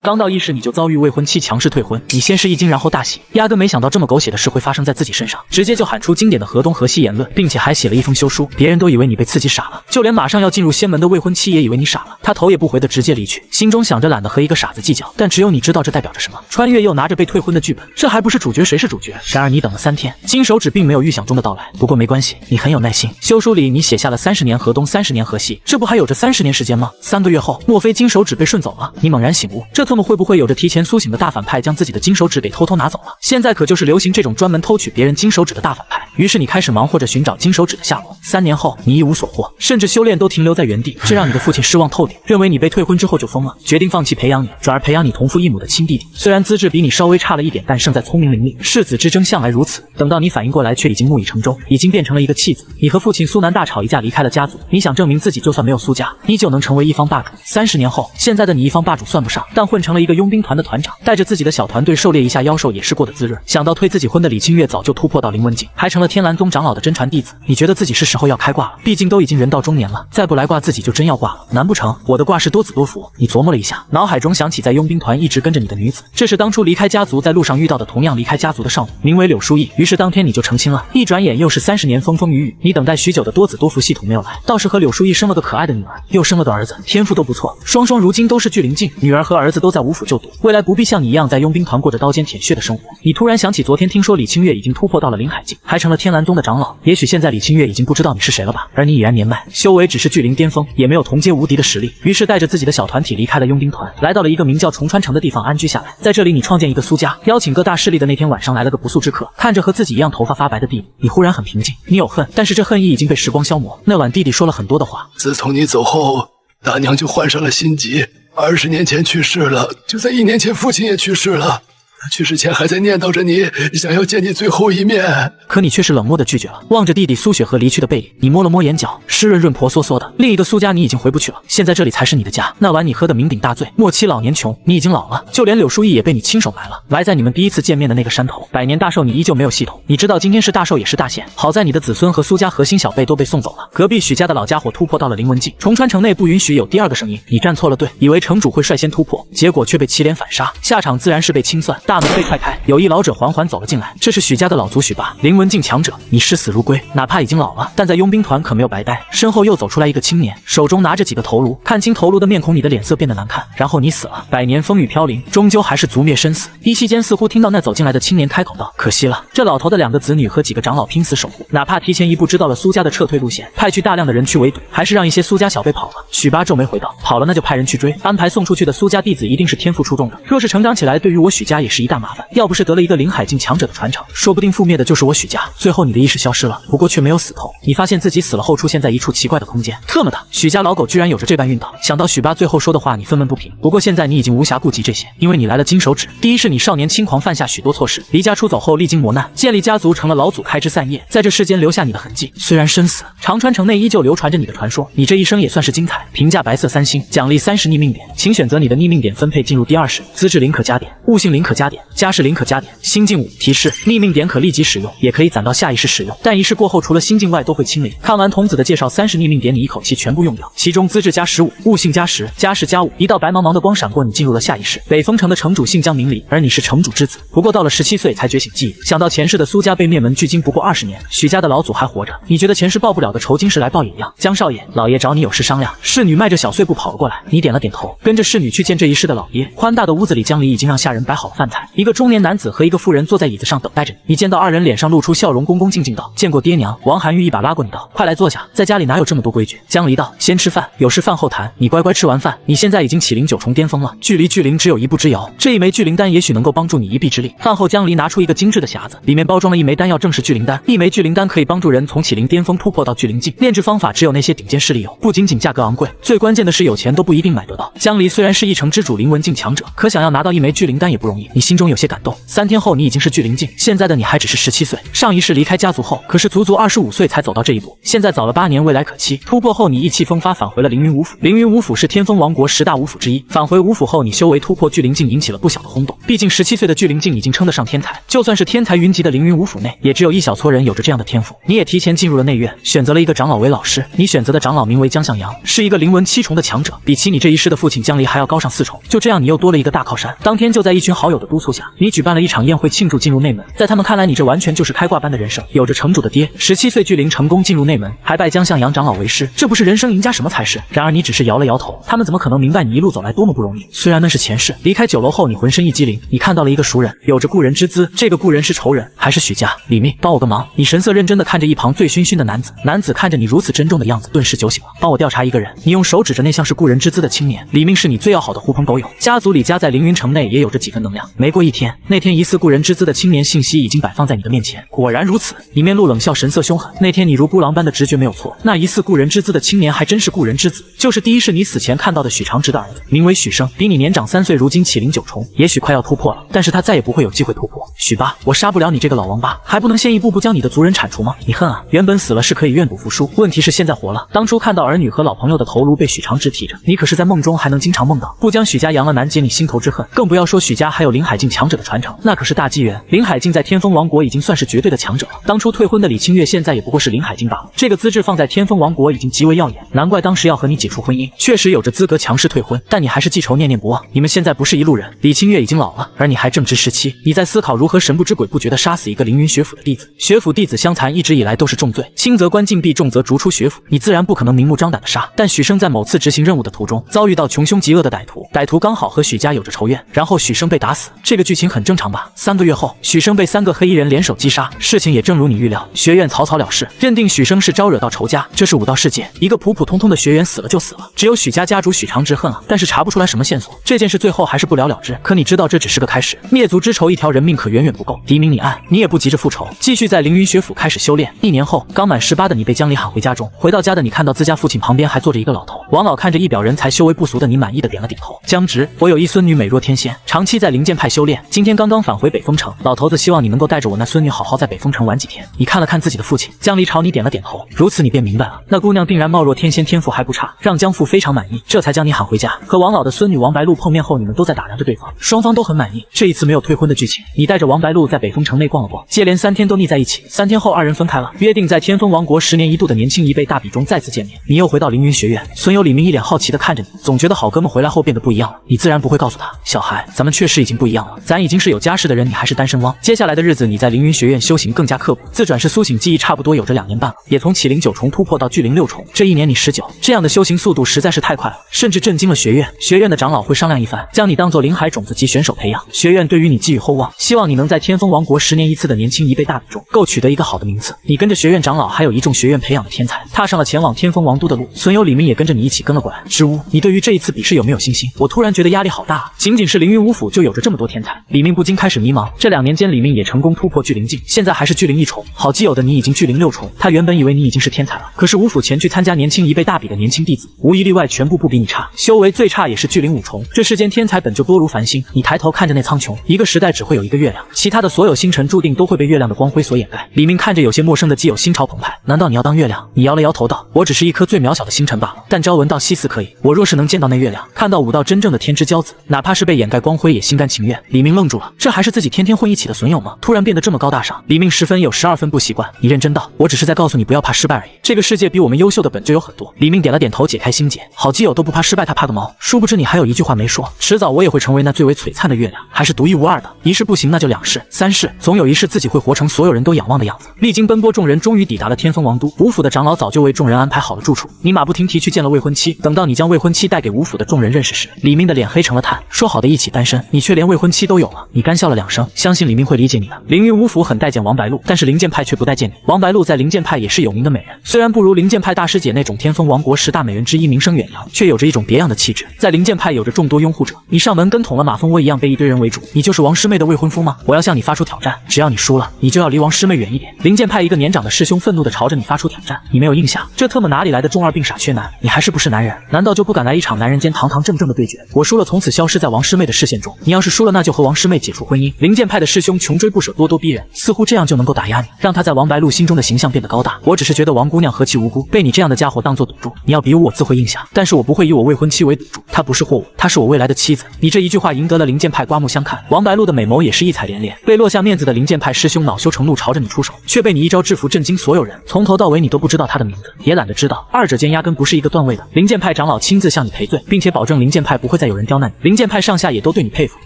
刚到1时你就遭遇未婚妻强势退婚，你先是一惊然后大喜，压根没想到这么狗血的事会发生在自己身上，直接就喊出经典的河东河西言论，并且还写了一封休书。别人都以为你被刺激傻了，就连马上要进入仙门的未婚妻也以为你傻了，他头也不回的直接离去，心中想着懒得和一个傻子计较，但只有你知道这代表着什么。穿越又拿着被退婚的剧本，这还不是主角谁是主角？然而你等了3天，金手指并没有预想中的到来。不过没关系，你很有耐心。休书里你写下了30年河东，30年河西，这不还有着30年时间吗？3个月后，莫非金手指被顺走了？你猛然醒悟，这特么会不会有着提前苏醒的大反派将自己的金手指给偷偷拿走了？现在可就是流行这种专门偷取别人金手指的大反派。于是你开始忙活着寻找金手指的下落。3年后，你一无所获，甚至修炼都停留在原地，这让你的父亲失望透顶，认为你被退婚之后就疯了，决定放弃培养你，转而培养你同父异母的亲弟弟。虽然资质比你稍微差了一点，但胜在聪明伶俐，世子之争向来如此。等到你反应过来，却已经木已成舟，已经变成了一个弃子。你和父亲苏南大吵一架，离开了家族。你想证明自己就算没有苏家，依旧能成为一方霸主。30年后，现在的你一方霸主算不上，但混成了一个佣兵团的团长，带着自己的小团队狩猎一下妖兽也是过得滋润。想到退自己婚的李清月早就突破到灵文境，还成了天蓝宗长老的真传弟子，你觉得自己是时候要开挂了，毕竟都已经人到中年了，再不来挂自己就真要挂了。难不成我的挂是多子多福？你琢磨了一下，脑海中想起在佣兵团一直跟着你的女子，这是当初离开家族在路上遇到的同样离开家族的少女，名为柳书意。于是当天你就成亲了。一转眼又是30年风风雨雨，你等待许久的多子多福系统没有来，倒是和柳书意生了个可爱的女儿，又生了个儿子，天赋都不错，双双如今都是聚灵境，女儿和儿子都在五府就读，未来不必像你一样在佣兵团过着刀尖舔血的生活。你突然想起昨天听说李清月已经突破到了灵海境，还成了天蓝宗的长老，也许现在李清月已经不知道你是谁了吧？而你已然年迈，修为只是巨灵巅峰，也没有同阶无敌的实力，于是带着自己的小团体离开了佣兵团，来到了一个名叫重川城的地方安居下来。在这里你创建一个苏家，邀请各大势力的那天晚上来了个不速之客，看着和自己一样头发发白的弟弟，你忽然很平静。你有恨，但是这恨意已经被时光消磨。那晚弟弟说了很多的话，自从你走后，大娘就患上了心疾，20年前去世了，就在1年前父亲也去世了。他去世前还在念叨着你，想要见你最后一面，可你却是冷漠的拒绝了。望着弟弟苏雪和离去的背影，你摸了摸眼角，湿润润婆娑娑的。另一个苏家你已经回不去了，现在这里才是你的家。那晚你喝得酩酊大醉，末期老年穷，你已经老了，就连柳书意也被你亲手埋了，埋在你们第一次见面的那个山头。百年大寿你依旧没有系统，你知道今天是大寿也是大限，好在你的子孙和苏家核心小辈都被送走了。隔壁许家的老家伙突破到了灵文境，重川城内不允许有第二个声音，你站错了队，以为城主会率先突破，结果却被祁连反杀，下场自然是被清算，大门被踹开，有一老者缓缓走了进来，这是许家的老族许拔，灵文境强者。你视死如归，哪怕已经老了，但在佣兵团可没有白待。身后又走出来一个青年，手中拿着几个头颅，看清头颅的面孔，你的脸色变得难看。然后你死了，百年风雨飘零，终究还是族灭生死。依稀间似乎听到那走进来的青年开口道：可惜了，这老头的2个子女和几个长老拼死守护，哪怕提前一步知道了苏家的撤退路线，派去大量的人去围堵，还是让一些苏家小辈跑了。许拔皱眉回道：跑了那就派人去追，安排送出去的苏家弟子一定是天赋出众的，若是成长起来，对于我许家也是一大麻烦。要不是得了一个灵海境强者的传承，说不定覆灭的就是我许家。最后你的意识消失了，不过却没有死透，你发现自己死了后出现在一处奇怪的空间。特么的，许家老狗居然有着这般运道。想到许拔最后说的话，你愤懑不平。不过现在你已经无暇顾及这些，因为你来了金手指。第一是你少年轻狂犯下许多错事，离家出走后历经磨难，建立家族成了老祖开枝散叶，在这世间留下你的痕迹。虽然身死，长川城内依旧流传着你的传说。你这一生也算是精彩，评价白色3星，奖励30逆命点，请选择你的逆命点分配进入第20。资质零可加点，悟性零可加点，家世零可加点，心境5。提示：逆命点可立即使用，也可以攒到下一世使用，但一世过后除了心境外都会清零。看完童子的介绍，30逆命点你一口气全部用掉，其中资质加15，悟性加10，家世加5。一道白茫茫的光闪过，你进入了下一世。北风城的城主姓江名礼，而你是城主之子，不过到了17岁才觉醒记忆。想到前世的苏家被灭门，距今不过20年，许家的老祖还活着，你觉得前世报不了的仇，今世来报也一样。江少爷，老爷找你有事商量。侍女迈着小碎步跑了过来，你点了点头，跟着侍女去见这一世的老爷。宽大的屋子里，江离已经让下人摆好了饭菜，一个中年男子和一个妇人坐在椅子上等待着你。你见到2人脸上露出笑容，恭恭敬敬道：见过爹娘。王涵玉一把拉过你道：快来坐下，在家里哪有这么多规矩？江离道：先吃饭，有事饭后谈。你乖乖吃完饭，你现在已经启灵9重巅峰了，距离巨灵只有1步之遥，这一枚巨灵丹也许能够帮助你一臂之力。饭后江离拿出一个精致的匣子，里面包装了一枚丹药，正是巨灵丹。一枚巨灵丹可以帮助人从启灵巅峰突破到巨灵境，炼制方法只有那些顶尖势力有，不仅仅价格昂贵，最关键的是有钱都不一定买得到。江离虽然是一城之主灵文境强者，可想要拿到一枚巨灵丹也不容易。你心中有些感动。3天后你已经是巨灵境，现在的你还只是17岁。上一世离开家族后，可是足足25岁才走到这一步，现在早了8年，未来可期。突破后，你意气风发返回了凌云五府。凌云五府是天风王国10大五府之一。返回五府后，你修为突破巨灵境，引起了不小的轰动。毕竟17岁的巨灵境已经称得上天才，就算是天才云集的凌云五府内，也只有一小撮人有着这样的天赋。你也提前进入了内院，选择了一个长老为老师。你选择的长老名为江向阳，是一个灵文7重的强者，比起你这一世的父亲江离还要高上4重。就这样，你又多了一个大靠山。当天就在一群好友的督促下，你举办了一场宴会庆祝进入内门。在他们看来，你这完全就是开挂般的人生，有着城主的爹，17岁巨灵成功进入内门，还拜江向阳长老为师，这不是人生赢家什么才是？然而你只是摇了摇头，他们怎么可能明白你一路走来多么不容易？虽然那是前世。离开酒楼后，你浑身一激灵，你看到了一个熟人，有着故人之姿。这个故人是仇人，还是许家？李密，帮我个忙。你神色认真地看着一旁醉醺醺的男子，男子看着你如此珍重的样子，顿时酒醒了。帮我调查一个人。你用手指着那像是故人之姿的青年。李明是你最要好的狐朋狗友，家族李家在凌云城内也有着几分能量。没过1天，那天疑似故人之姿的青年信息已经摆放在你的面前。果然如此，你面露冷笑，神色凶狠。那天你如孤狼般的直觉没有错，那疑似故人之姿的青年还真是故人之子，就是第一世你死前看到的许长直的儿子，名为许生，比你年长3岁，如今启灵9重，也许快要突破了，但是他再也不会有机会突破。许八，我杀不了你这个老王八，还不能先一步步将你的族人铲除吗？你恨啊，原本死了是可以愿赌服输，问题是现在活了。当初看到儿女和老朋友的头颅被许长直提着，你可是在梦中还能经常梦到，不将许家扬了难解你心头之恨。更不要说许家还有林海境强者的传承，那可是大机缘。林海境在天风王国已经算是绝对的强者了，当初退婚的李清月现在也不过是林海境罢了，这个资质放在天风王国已经极为耀眼，难怪当时要和你解除婚姻，确实有着资格强势退婚，但你还是记仇念念不忘。你们现在不是一路人，李清月已经老了，而你还正值17，你在思考如何神不知鬼不觉地杀死一个凌云学府的弟子。学府弟子相残一直以来都是重罪，轻则关禁闭，重则逐出学府，你自然不可能明目张胆地杀。但许生在某次执行任务的途中遭遇到穷凶极恶的歹徒，歹徒刚好和许家有着仇怨，然后许生被打死。这个剧情很正常吧？3个月后，许生被3个黑衣人联手击杀，事情也正如你预料，学院草草了事，认定许生是招惹到仇家。这是武道世界，一个普普通通的学员死了就死了，只有许家家主许长直恨啊，但是查不出来什么线索，这件事最后还是不了了之。可你知道这只是个开始，灭族之仇一条人命可远远不够。敌明你暗，你也不急着复仇，继续在凌云学府开始修炼。1年后，刚满18的你被江离喊回家中，回到家的你看到自家父亲旁边还坐着一个老头。王老看着一表人才修为不俗的你，满意的点了点头。江直，我有一孙女美若天仙，长期在灵剑派修炼，今天刚刚返回北风城，老头子希望你能够带着我那孙女好好在北风城玩几天。你看了看自己的父亲，江离朝你点了点头，如此你便明白了，那姑娘定然貌若天仙，天赋还不差，让江父非常满意，这才将你喊回家。和王老的孙女王白露碰面后，你们都在打量着对方，双方都很满意。这一次没有退婚的剧情，你带着王白露在北风城内逛了逛，接连3天都腻在一起。3天后，2人分开了，约定在天风王国10年一度的年轻一辈大比中再次见面。你又回到凌云学院，孙有李明一脸好奇的看着你，总觉得好哥们回来后变得不一样了。你自然不会告诉他，小孩，咱们确实已经不一样了，咱已经是有家室的人，你还是单身汪。接下来的日子，你在凌云学院修行更加刻苦，自转世苏醒记忆差不多有着2年半了，也从启灵9重突破到巨灵6重。这1年你19，这样的修行速度实在是太快了，甚至震惊了学院。学院的长老会商量一番，将你当做灵海种子级选手培养。学院对于你寄予厚望，希望你能在天风王国10年一次的年轻一辈大比中够取得一个好的名次。你跟着学院长老还有一众学院培养的天才，踏上了前往天风王都的路。孙有李明也跟着你一起跟了过来。支吾，你对于这一次比试有没有信心？我突然觉得压力好大啊！仅仅是凌云五府就有着这么多天才。李明不禁开始迷茫。这2年间，李明也成功突破巨灵境，现在还是巨灵1重。好基友的你已经巨灵6重，他原本以为你已经是天才了，可是五府前去参加年轻一辈大比的年轻弟子，无一例外全部不比你差，修为最差也是巨灵5重。这世间天才本就多如繁星，你抬头看着那苍穹，一个时代只会有一个月亮，其他的所有星辰注定都会被月亮的光辉所掩盖。李明看着有些陌生的基友，心潮澎湃。难道你要当月亮？你摇了摇头道：我只是一颗最渺小的星辰罢了，但朝闻道夕死可以。我若是能见到那月亮，看到武道真正的天之骄子，哪怕是被掩盖光辉也心甘情愿。李明愣住了，这还是自己天天混一起的损友吗？突然变得这么高大上。李明10分有12分不习惯。你认真道：我只是在告诉你不要怕失败而已，这个世界比我们优秀的本就有很多。李明点了点头，解开心结。好基友都不怕失败，他怕个毛。殊不知你还有一句话没说，迟早我也会成为那最为璀璨的月亮，还是独一无二的。1世不行那就2世3世，总有1世自己会活成所有人都仰望的样子。历经奔波，众人终于抵达了天风王都。五府的长老早就为众人安排好了住处，你马不停蹄去见了未婚妻。等到你将未婚妻带给五府的众人认识时，李明的脸黑成了炭。说好的一起单身，你却连未婚妻都有了。你干笑了2声，相信李明会理解你的。凌云五府很待见王白露，但是灵剑派却不待见你。王白露在灵剑派也是有名的美人，虽然不如灵剑派大师姐那种天风王国10大美人之一名声远扬，却有着一种别样的气质，在灵剑派有着众多拥护者。你上门跟捅了马蜂窝一样被一堆人围住，你就是王师妹的未婚夫吗？我要向你发出挑战，只要你输了，你就要离王师妹远一点。灵剑派一个年长的师兄愤怒地朝着你发出挑战，你没有印象？这特么哪里来的中二病傻缺男？你还是不是男人？难道就不敢来一场男人间堂堂正正的对决？我输了，从此消失在王师妹的视线中。你要是输了，那就和王师妹解除婚姻。灵剑派的师兄穷追不舍，咄咄逼人，似乎这样就能够打压你，让他在王白鹿心中的形象变得高大。我只是觉得王姑娘何其无辜，被你这样的家伙当作赌注。你要比武，我自会印象，但是我不会以我未婚妻为赌注。她不是货物，她是我未来的妻子。你这一句话赢得了灵剑派刮目相看，王白鹿的美眸也是异彩连连。被落下面子的灵剑派师兄恼羞成怒，朝着你出手，却被你一招制服，震惊所有人。从头到尾你都不知道他的名字，也懒得知道，二者间压根不是一个段位的。灵剑派长老亲自向你赔罪，并且保证灵剑派不会再有人刁难你。灵剑派上下也都对你佩服，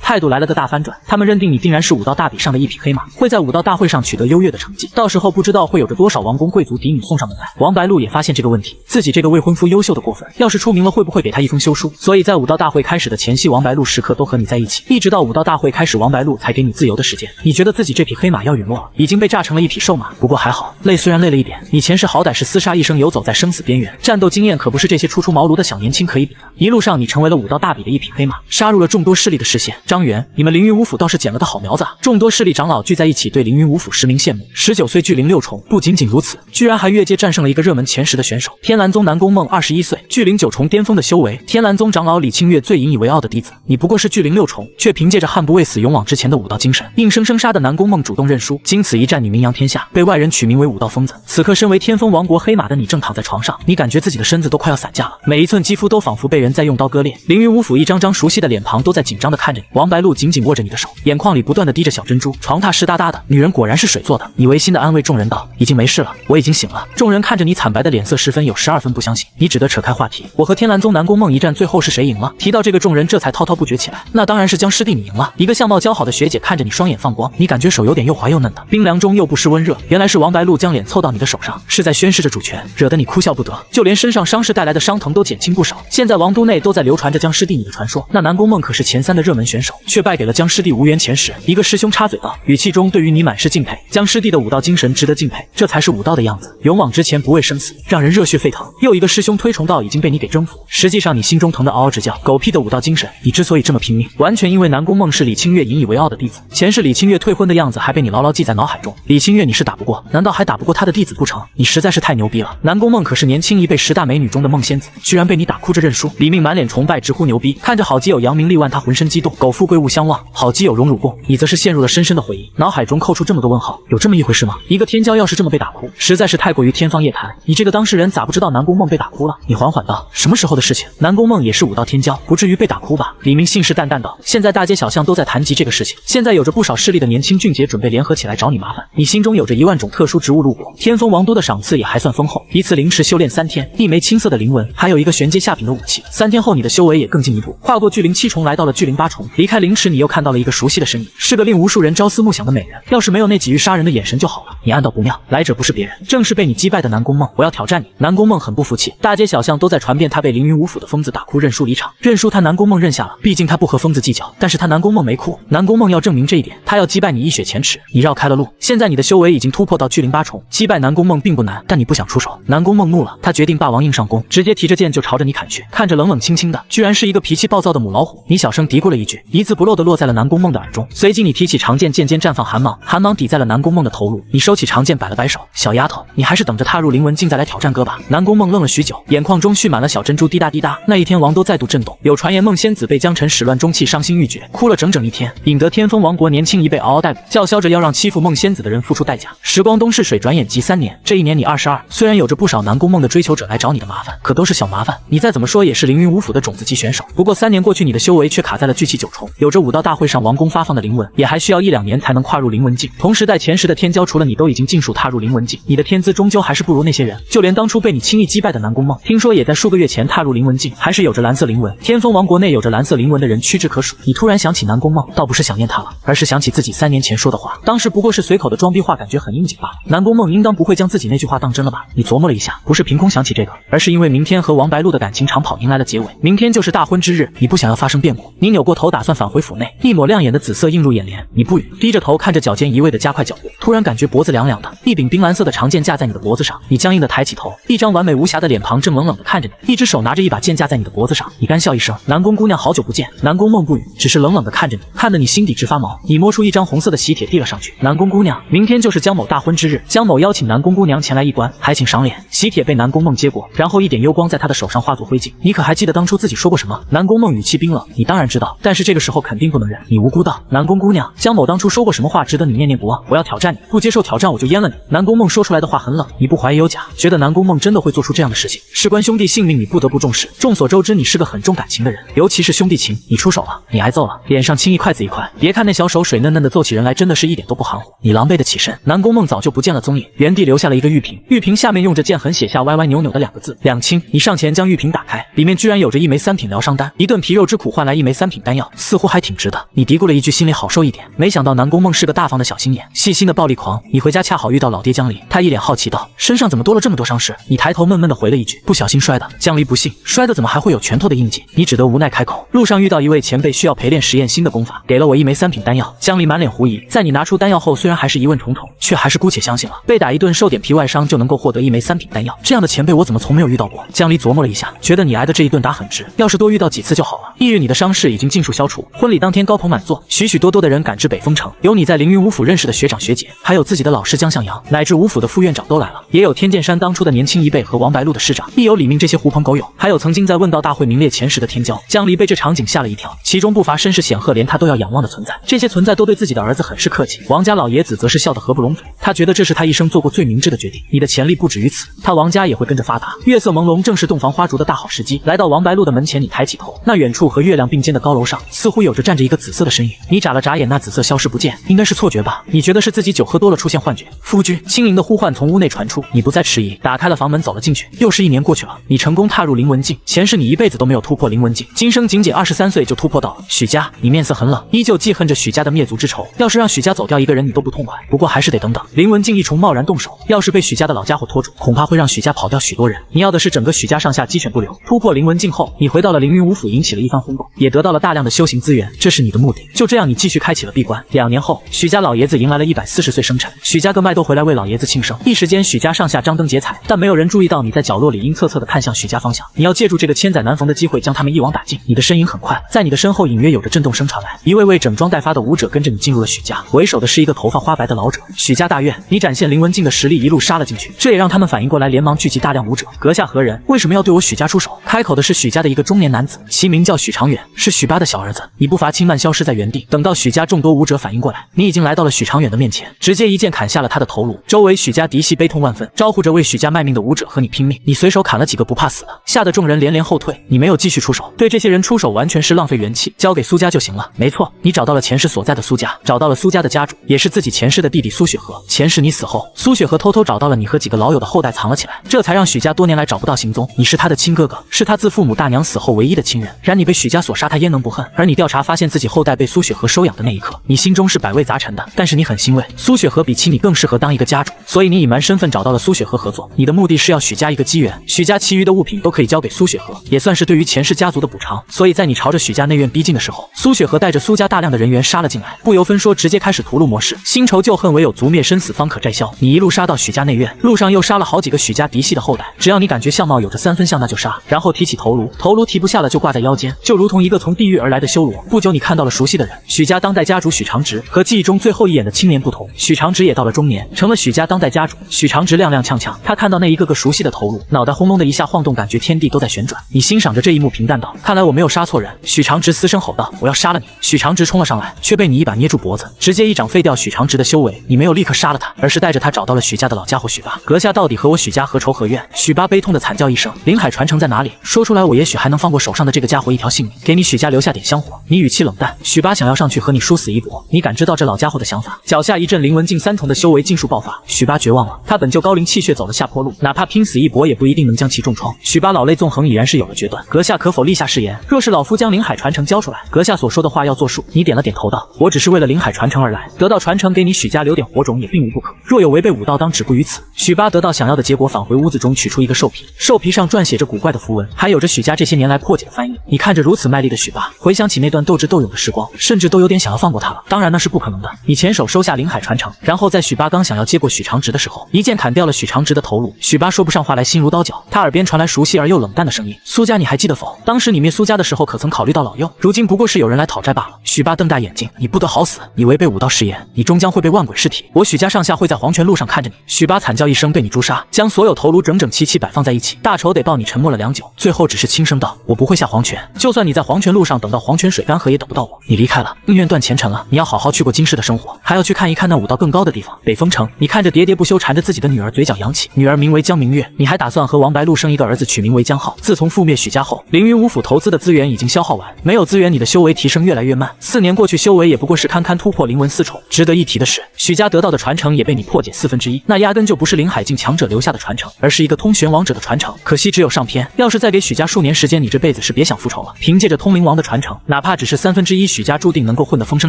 态度来了个大翻转。他们认定你定然是武道大比上的一匹黑马，会在武道大会上取得优越的成绩。到时候不知道会有着多少王公贵族抵你送上门来。王白鹿也发现这个问题，自己这个未婚夫优秀的过分，要是出名了会不会给他一封休书？所以在武道大会开始的前夕，王白鹿时刻都和你在一起，一直到武道大会开始，王白鹿才给你自由的时间。你觉得自己这匹黑马要陨落了，已经被炸成了一匹瘦马。不过还好，累虽然累了一点，你前世好歹是厮杀一生，游走在生死边缘，战斗经验可不是这些初出茅庐的小年轻可以比的。一路上你成为了武道大比的一匹黑马，杀入了众多势力的视线。张元，你们凌云五府倒是捡了个好苗子啊！众多势力长老聚在一起，对凌云五府实名羡慕。19岁巨灵6重，不仅仅如此，居然还越界战胜了一个热门前10的选手天蓝宗南宫梦，21岁，巨灵9重巅峰的修为，天蓝宗长老李清月最引以为傲的弟子。你不过是巨灵6重，却凭借着悍不畏死、勇往直前的武道精神，硬生生杀的南宫梦主动认输。经此一战，你名扬天下，被外人取名为武道疯子。此刻身为天风王国黑马的你正躺在床上，你感觉自己的身子都快要散架了，每一寸肌肤都仿佛被人在用刀割裂。凌云五府一张张熟悉的脸庞都在紧张地看着你。王白鹿紧紧握着你的手，眼眶里不断地滴着小珍珠。床榻湿哒哒的，女人果然是水做的。你违心地安慰众人道：“已经没事了，我已经醒了。”众人看着你惨白的脸色，10分有12分不相信。你只得扯开话题：“我和天蓝宗南宫梦一战，最后是谁赢了？”提到这个，众人这才滔滔不绝起来。那当然是江师弟你赢了。一个相貌姣好的学姐看着你，双眼放光，你感觉手有点又滑又嫩的，冰凉中又不失温热。原来是王白鹿将脸凑到你的手上，是在宣示着主权，惹得你哭笑不得，就连身上伤势带来的伤疼都减轻不少。现在王都内都在流传着江师弟你的传说，那南宫梦可是前3的热门选手，却败给了江师弟，无缘前10。一个师兄插嘴道，语气中对于你满是敬佩。江师弟的武道精神值得敬佩，这才是武道的样子，勇往直前，不畏生死，让人热血沸腾。又一个师兄推崇道已经被你给征服，实际上你心中疼得嗷嗷直叫。狗屁的武道精神，你之所以这么拼命，完全因为南宫梦是李清月引以为傲的弟子，前世李清月退婚的样子还被你牢牢记在脑海中。李清月你是打不过，难道还打不过他的弟子不成？你实在是太牛逼了。南宫梦可是年轻一辈10大美女中的梦仙子，居然被你打哭着认输。李命满脸崇拜，直呼牛逼。看着好基友扬名立万，他浑身激动。苟富贵勿相忘，好基友荣辱共，你则是陷入了深深的回忆，脑海中扣出这么多问号，有这么一回事吗？一个天骄要是这么被打哭，实在是太过于天方夜谭。你这个当事人咋不知道南宫梦被打哭了？你缓缓道，什么时候的事情？南宫梦也是武道天骄，不至于被打哭吧？李明信誓旦旦道，现在大街小巷都在谈及这个事情，现在有着不少势力的年轻俊杰准备联合起来找你麻烦。你心中有着1万种特殊植物路过，天风王都的赏赐也还算丰厚，一次灵池修炼3天，一枚青色的灵纹，还有一个玄阶下品的武器。3天后你的修为也更进一步，跨过巨灵7重来到了巨灵8重。离开灵池，你又看到了一个熟悉的身影，是个令无数人朝思暮想的美人。要是没有那几欲杀人的眼神就好了。你暗道不妙，来者不是别人，正是被你击败的南宫梦。我要挑战你。南宫梦很不服气，大街小巷都在传遍他被凌云五府的疯子打哭认输离场。认输他南宫梦认下了，毕竟他不和疯子计较，但是他南宫梦没哭。南宫梦要证明这一点，他要击败你一雪前耻。你绕开了路，现在你的修为已经突破到巨灵8重，击败南宫梦并不难，但你不想出手。南宫梦怒了，他决定霸王硬上弓，直接提着剑就朝着你砍去。看着冷冷清清的，居然是一个脾气暴躁的母老虎。你小声嘀咕了一句，一字不漏的落在了南宫梦的耳中。随即你提起长剑，剑尖绽放寒芒，寒芒抵在了南宫梦的头颅。你收起长剑，摆了摆手，小丫头，你还是等着踏入灵纹境再来挑战哥吧。南宫梦愣了许久，眼眶中蓄满了小珍珠，滴答滴答。那一天王都再度震动，有传言孟仙子被江辰始乱终弃，伤心欲绝，哭了整整1天，引得天风王国年轻一辈嗷嗷待哺，叫嚣着要让欺负孟仙子的人付出代价。时光东逝水，转眼即3年。这1年你22，虽然有着不少南宫梦的追求者来找你的麻烦，可都是小麻烦。你再怎么说也是凌云五府的种子级选手，不过3年过去，你的修为却卡在了巨气9重，有着武道大会上王宫发放的灵纹，也还需要1、2年才能跨入灵纹境。同时代前10的天骄，除了你都已经尽数踏入灵纹境，你的天资终究还是不如那些人。就连当初被你轻易击败的南宫梦，听说也在数个月前踏入灵纹境，还是有着蓝色灵纹。天风王国内有着蓝色灵纹的人屈指可数。你突然想起南宫梦，倒不是想念他了，而是想起自己3年前说的话，当时不过是随口的装逼话，感觉很应景罢了。南宫梦应当不会将自己那句话当真了吧？你琢磨了一下，不是凭空想起这个，而是因为明天和王白鹿的感情长跑迎来了结尾，明天就是大婚之日，你不想要发生变故。你扭过头打算返回府内，一抹亮眼的紫色映入眼帘，你不语，低着头看着脚尖一味的加快脚步，突然感觉脖子凉凉的，一柄冰蓝色的长剑架在你的脖子上，你僵硬的抬起头，一张完美无瑕的脸庞正冷冷的看着你，一只手拿着一把剑架在你的脖子上，你干笑一声，南宫姑娘好久不见。南宫梦不语，只是冷冷的看着你，看得你心底直发毛。你摸出一张红色的喜帖递了上去。南宫姑娘，明天就是江某大婚之日，江某邀请南宫姑娘前来一观，还请赏脸。喜帖被南宫梦接过，然后一点幽光在她的手上化作灰烬。你可还记得当初自己说过什么？南宫梦语气冰冷，你当然知道，但是这个时候肯定不能忍。你无辜道，南宫姑娘，江某当初说过什么话值得你念念不忘？我要挑战你，不接受挑战我就阉了你。南宫梦说出来的话很冷，你不怀疑有假，觉得南宫梦真的会做出这样的事情？事关兄弟性命，你不得不重视。众所周知，你是个很重感情的人，尤其是兄弟情。你出手了，你挨揍了，脸上青一块紫一块。别看那小手水嫩嫩的，揍起人来真的是一点都不含糊。你狼狈的起身，南宫梦早就不见了踪影，原地留下了一个玉瓶，玉瓶下面用着剑痕写下歪歪扭扭的2个字：两清。你上前将玉瓶打开，里面居然有着一枚3品疗伤丹，一顿皮肉之苦换来一枚3品丹药，似乎还挺值的。你嘀咕了一句，心里好受一点。没想到南宫梦是个大方的小心眼，细心的暴力狂。你回家恰好遇到老爹江离，他一脸好奇道：身上怎么多了这么多伤势？你抬头闷闷的回了一句：不小心摔的。江离不信，摔的怎么还会有拳头的印记？你只得无奈开口：路上遇到一位前辈需要陪练实验新的功法，给了我一枚3品丹药。江离满脸狐疑，在你拿出丹药后，虽然还是疑问重重，却还是姑且相信了。被打一顿受点皮外伤就能够获得一枚3品丹药，这样的前辈我怎么从没有遇到过？江离琢磨了一下，觉得你挨的这一顿打很值，要是多遇到几次就好了。翌日你的伤势已经尽数消除，婚礼当天高朋满座，许许多多的人赶至北风城，有你在凌云武府认识的学长学姐，还有自己的老师江向阳，乃至武府的副院长都来了，也有天剑山当初的年轻一辈和王白鹿的师长，亦有李命这些狐朋狗友，还有曾经在问道大会名列前10的天骄。江离被这场景吓了一跳，其中不乏身世显赫连他都要仰望的存在，这些存在都对自己的儿子很是客气。王家老爷子则是笑得合不拢嘴，他觉得这是他一生做过最明智的决定。你的潜力不止于此，他王家也会跟着发达。月色朦胧，正是洞房花烛的大好时机。来到王白鹿的门前，你抬起头，那远处和月亮并肩的高楼上，似乎有着站着一个紫色的身影。你眨了眨眼，那紫色消失不见，应该是错觉吧？你觉得是自己酒喝多了出现幻觉。夫君，轻盈的呼唤从屋内传出，你不再迟疑，打开了房门走了进去。又是1年过去了，你成功踏入凌文境，前世你一辈子都没有突破凌文境，今生仅仅23岁就突破到了。许家，你面色很冷，依旧记恨着许家的灭族之仇。要是让许家走掉一个人，你都不痛快，不过还是得等等。凌文境一重贸然动手，要是被许家的老家伙拖住，恐怕会让许家跑掉许多人。你要的是整个许家上下鸡犬不留。突破凌文境后，你回到了凌云武府，引起了一番轰动，也得到了大量的修行资源，这是你的目的。就这样，你继续开启了闭关。2年后，许家老爷子迎来了140岁生辰，许家各脉都回来为老爷子庆生。一时间，许家上下张灯结彩，但没有人注意到你在角落里阴恻恻地看向许家方向。你要借助这个千载难逢的机会，将他们一网打尽。你的身影很快，在你的身后隐约有着震动声传来，一位位整装待发的武者跟着你进入了许家，为首的是一个头发花白的老者。许家大院，你展现凌文境的实力，一路杀了进去，这也让他们反应过来，连忙聚集大量武者。阁下何人？为什么要对我许家出手？开口的是许家的一个中年男子，其名叫许长远，是许八的小儿子。你步伐轻慢，消失在原地。等到许家众多武者反应过来，你已经来到了许长远的面前，直接一剑砍下了他的头颅。周围许家嫡系悲痛万分，招呼着为许家卖命的武者和你拼命。你随手砍了几个不怕死的，吓得众人连连后退。你没有继续出手，对这些人出手完全是浪费元气，交给苏家就行了。没错，你找到了前世所在的苏家，找到了苏家的家主，也是自己前世的弟弟苏雪河。前世你死后，苏雪河偷偷找到了你和几个老友的后代藏了起来，这才让许家多年来找不到行踪。你是他的亲哥哥，是他自父母大娘死后唯一的亲人。然你被许家所杀，他焉能不恨？而你调查发现自己后代被苏雪河收养的那一刻，你心中是百味杂陈的。但是你很欣慰，苏雪河比起你更适合当一个家主，所以你隐瞒身份找到了苏雪河合作。你的目的是要许家一个机缘，许家其余的物品都可以交给苏雪河，也算是对于前世家族的补偿。所以在你朝着许家内院逼近的时候，苏雪河带着苏家大量的人员杀了进来，不由分说直接开始屠戮模式，新仇旧恨唯有族灭生死方可摘消。你一路杀到许家内院，路上又杀了好几个许家嫡系的后代，只要你感觉相貌有着3分像那就杀，然后提起头颅，头颅提不下了就挂在腰间，就如同一个从地狱而来的修罗。不久你看到了熟悉的人，许家当代家主许长直，和记忆中最后一眼的青年不同，许长直也到了中年，成了许家当代家主。许长直踉踉跄跄，他看到那一个个熟悉的头颅，脑袋轰隆的一下晃动，感觉天地都在旋转。你欣赏着这一幕，平淡道：看来我没有杀错人。许长直嘶声吼道：我要杀了你！许长直冲了上来，却被你一把捏住脖子，直接一掌废掉许长直的修为。你没有立刻杀了他，而是带着他找到了许家的老家伙许八。阁下到底和我许家何仇何怨？许八悲痛的惨叫一声：临海传承在哪里？说出来我也许还能放过手上的这个家伙一条性命，给你许家留下点香火。你语气冷淡，许八想要上去和你殊死一搏。你感知到这老家伙的想法，脚下一阵凌文境3重的修为尽数爆发。许八绝望了，他本就高龄气血走了下坡路，哪怕拼死一搏也不一定能将其重创。许八老泪纵横，已然是有了决断。阁下可否立下誓言，若是老夫将临海传承交出来，阁下所说的话要作数。你点了点头道：我只是为了临海传承而来，得到传承给你许家留点火种也并无不可，若有违背武道当止步于此。许八得到想要的结果，返回屋子中取出一个兽皮，兽皮上撰写着古怪的符文，还有着许家这些年来破解的翻译。你看着如此卖力的许八，回想起那段斗智斗勇的时光，甚至都有点想要放过他了。当然那是不可能的。你前手收下临海传承，然后在许八刚想要接过许长直的时候，一剑砍掉了许长直的头颅。许八说不上话来，心如刀绞。他耳边传来熟悉而又冷淡的声音：苏家你还记得否？当时你灭苏家的时候，可曾考虑到老幼？如今不过是有人来讨债罢了。许八瞪大眼睛，你不得好死！你违背武道誓言，你终将会被万鬼噬体。我许家上下会在黄泉路上看着你。”许八惨叫一声，被你诛杀，将所有头颅整整齐齐摆放在一起。大仇得报，你沉默了良久，最后只是轻声道：“我不会下黄泉，就算你在黄泉路上等到黄泉水干涸，也等不到我。你离开了，宁愿断前程了。你要好好去过今世的生活，还要去看一看那武道更高的地方——北风城。”你看着喋喋不休缠着自己的女儿，嘴角扬起。女儿名为江明月，你还打算和王白鹿生一个儿子，取名为江浩。自从覆灭许家后，凌云武府投资的资源已经消耗完，没有资源，你的修为提升越来越慢。4年过去，修为也不过是堪堪突破灵文4重。值得一提的是，许家得到的传承也被你破解1/4，那压根就不是林海境强者留下的传承，而是一个通玄王者的传承。可惜只有上篇，要是再给许家数年时间，你这辈子是别想复仇了。凭借着通灵王的传承，哪怕只是1/3，许家注定能够混得风生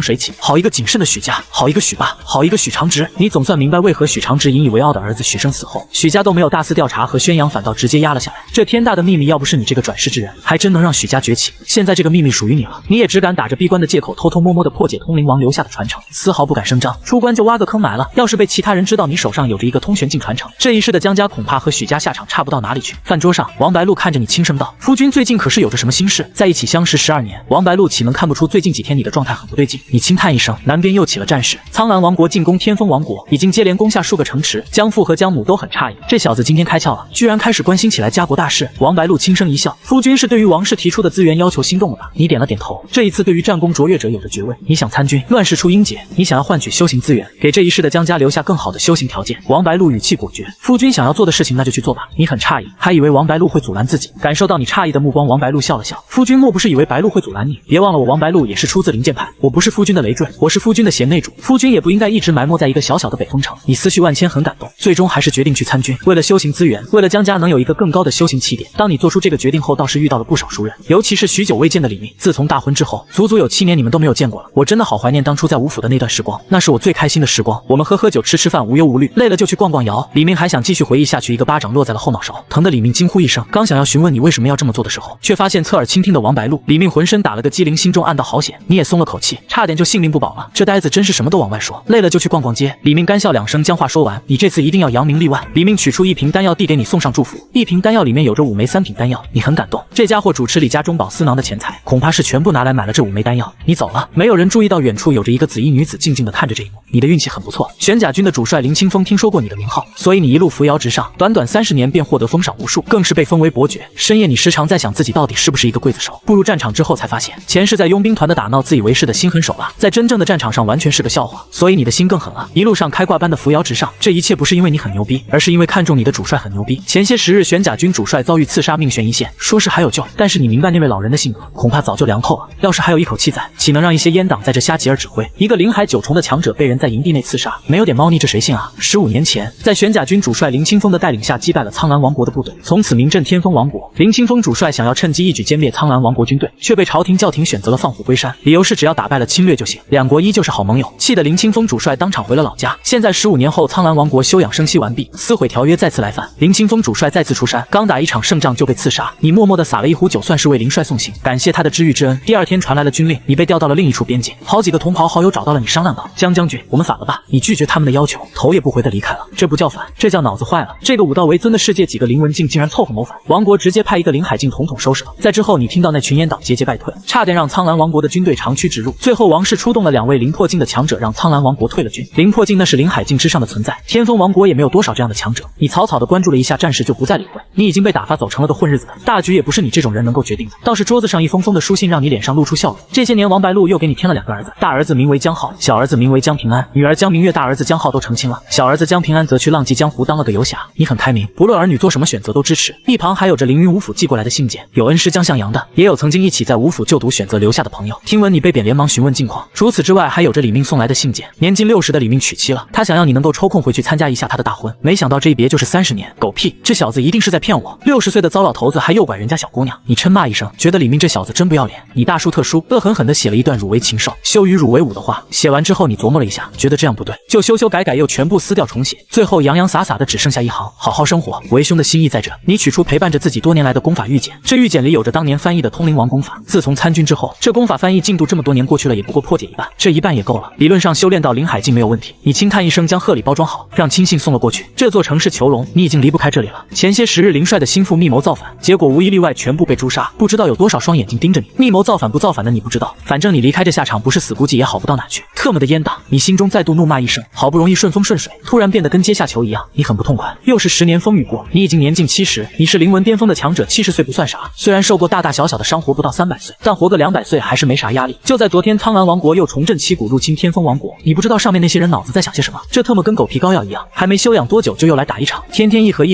水起。好一个谨慎的许家，好一个许爸，好一个许长直。你总算明白为何许长直引以为傲的儿子许生死后，许家都没有大肆调查和宣扬，反倒直接压了下来。这天大的秘密，要不是你这个转世之人，还真能让许家崛起。现在这个秘密属于你了，你也只敢打着闭关的借口，偷偷摸摸的破解通灵王留下的传承，丝毫不敢声张，出关就挖个坑埋了。要是被其他人知道你手上有着一个通玄境传承，这一世的江家恐怕和许家下场差不到哪里去。饭桌上，王白鹿看着你轻声道：“夫君最近可是有着什么心事？在一起相识12年，王白鹿岂能看不出最近几天你的状态很不对劲？”你轻叹一声，南边又起了战事，苍蓝王国进攻天风王国，已经接连攻下数个城池。江父和江母都很诧异，这小子今天开窍了，居然开始关心起来家国大事。王白鹿轻声一笑：“夫君是对于王氏提出的资源要求心动了吧？”你点了点头。这一次对于战功卓越者有着爵位，你想参军，乱世出英杰，你想要换取修行资源，给这一世的江家留下更好的修行条件。王白鹿语气果决：“夫君想要做的事情，那就去做吧。”你很诧异，还以为王白鹿会阻拦自己。感受到你诧异的目光，王白鹿笑了笑：“夫君莫不是以为白鹿会阻拦你？别忘了我王白鹿也是出自灵剑派，我不是夫君的累赘，我是夫君的贤内助。夫君也不应该一直埋没在一个小小的北风城。”你思绪万千，很感动，最终还是决定去参军。为了修行资源，为了江家能有一个更高的修行起点。当你做出这个决定后，倒是遇到了不少熟人，尤其是许久未见的李密。自从大婚之后，足足有7年你们都没有见过了。我真的好怀念当初在吴府的那段时光，那是我最开心的时光。我们喝酒吃饭，无忧无虑，累了就去逛逛窑。李明还想继续回忆下去，一个巴掌落在了后脑勺，疼得李明惊呼一声。刚想要询问你为什么要这么做的时候，却发现侧耳倾听的王白鹿。李明浑身打了个激灵，心中暗道好险。你也松了口气，差点就性命不保了。这呆子真是什么都往外说，累了就去逛逛街。李明干笑2声，将话说完：“你这次一定要扬名立万。”李明取出一瓶丹药递给你，送上祝福。一瓶丹药里面有着5枚3品丹药，你很感动。这家伙主持李家中饱私囊的钱财，恐怕是全部拿来买了这5枚丹药。你走了，没有人注意到远处有着一个紫衣女子静静地看着这一幕。你的运气很不错，玄甲军的主帅林清风听说过你的名号，所以你一路扶摇直上，短短30年便获得封赏无数，更是被封为伯爵。深夜你时常在想自己到底是不是一个刽子手，步入战场之后才发现，前世在佣兵团的打闹，自以为是的心狠手辣，在真正的战场上完全是个笑话，所以你的心更狠了。一路上开挂般的扶摇直上，这一切不是因为你很牛逼，而是因为看中你的主帅很牛逼。前些时日玄甲军主帅遭遇刺杀，命悬一线，说是还有救，但是你明白那位老人的性格，恐怕早就凉透了。要是还有一口气在，岂能让一些阉党在这瞎急而指挥？一个灵海9重的强者被人在营地内刺杀，没有点猫腻这谁信啊？15年前，在玄甲军主帅林清风的带领下击败了苍蓝王国的部队，从此名震天风王国。林清风主帅想要趁机一举歼灭苍蓝王国军队，却被朝廷教廷选择了放虎归山，理由是只要打败了侵略就行，两国依旧是好盟友。气得林清风主帅当场回了老家。现在15年后，苍蓝王国休养生息完毕，撕毁条约再次来犯，林清风主帅再次出山，刚打一场胜仗就被刺杀。你默默地撒了一壶酒，算是为林帅送行，感谢他的知遇之恩。第2天传来了军令，你被调到了另一处边境，好几个同袍好友找到了你，商量道：“江将军，我们反了吧？”你拒绝他们的要求，头也不回地离开了。这不叫反，这叫脑子坏了。这个武道为尊的世界，几个灵文境竟然凑合谋反，王国直接派一个灵海境统统收拾了。在之后，你听到那群阉党节节败退，差点让苍蓝王国的军队长驱直入。最后，王室出动了2位灵魄境的强者，让苍蓝王国退了军。灵魄境那是灵海境之上的存在，天风王国也没有多少这样的强者。你草草地关注了一下战事，就不再理会。你已经被打发走，成了个混日子的。大局也不是你这种人能够决定的。倒是桌子上一封封的书信，让你脸上露出笑容。这些年，王白鹿又给你添了2个儿子，大儿子名为江浩，小儿子名为江平安，女儿江明月，大儿子江浩都成亲了，小儿子江平安则去浪迹江湖当了个游侠。你很开明，不论儿女做什么选择都支持。一旁还有着凌云武府寄过来的信件，有恩师江向阳的，也有曾经一起在武府就读选择留下的朋友。听闻你被贬，连忙询问近况。除此之外，还有着李命送来的信件。年近60的李命娶妻了，他想要你能够抽空回去参加一下他的大婚，没想到这一别就是30年。狗屁，这小子一定是在骗我！60岁的糟老头子还诱拐人家小姑娘。你嗔骂一声，觉得李命这小子真不要脸。你大书特书，恶狠狠地写了一段辱为禽兽、羞与辱为伍的话。写完之后，你琢磨了一下，觉得这样不对，就修修改改，又全部撕掉重写。最后洋洋洒洒的只剩下一行：好好生活。为兄的心意在这。你取出陪伴着自己多年来的功法玉简，这玉简里有着当年翻译的通灵王功法。自从参军之后，这功法翻译进度这么多年过去了，也不过破解一半，这一半也够了。理论上修炼到灵海境没有问题。你轻叹一声，将贺礼包装好，让亲信送了过去。这座城市囚笼，你已经离不开这里了。前些时日，林帅的心腹密谋造反，结果无一例外全部被诛杀。不知道有多少双眼睛盯着你。密谋造反不造反的你不知道，反正你离开这下场。场不是死估计也好不到哪去。特么的阉党！你心中再度怒骂一声，好不容易顺风顺水，突然变得跟阶下囚一样，你很不痛快。又是10年风雨过，你已经年近70，你是灵魂巅峰的强者，70岁不算啥。虽然受过大大小小的伤，活不到300岁，但活个200岁还是没啥压力。就在昨天，苍蓝王国又重振旗鼓入侵天风王国，你不知道上面那些人脑子在想些什么？这特么跟狗皮膏药一样，还没休养多久就又来打一场，天天一盒，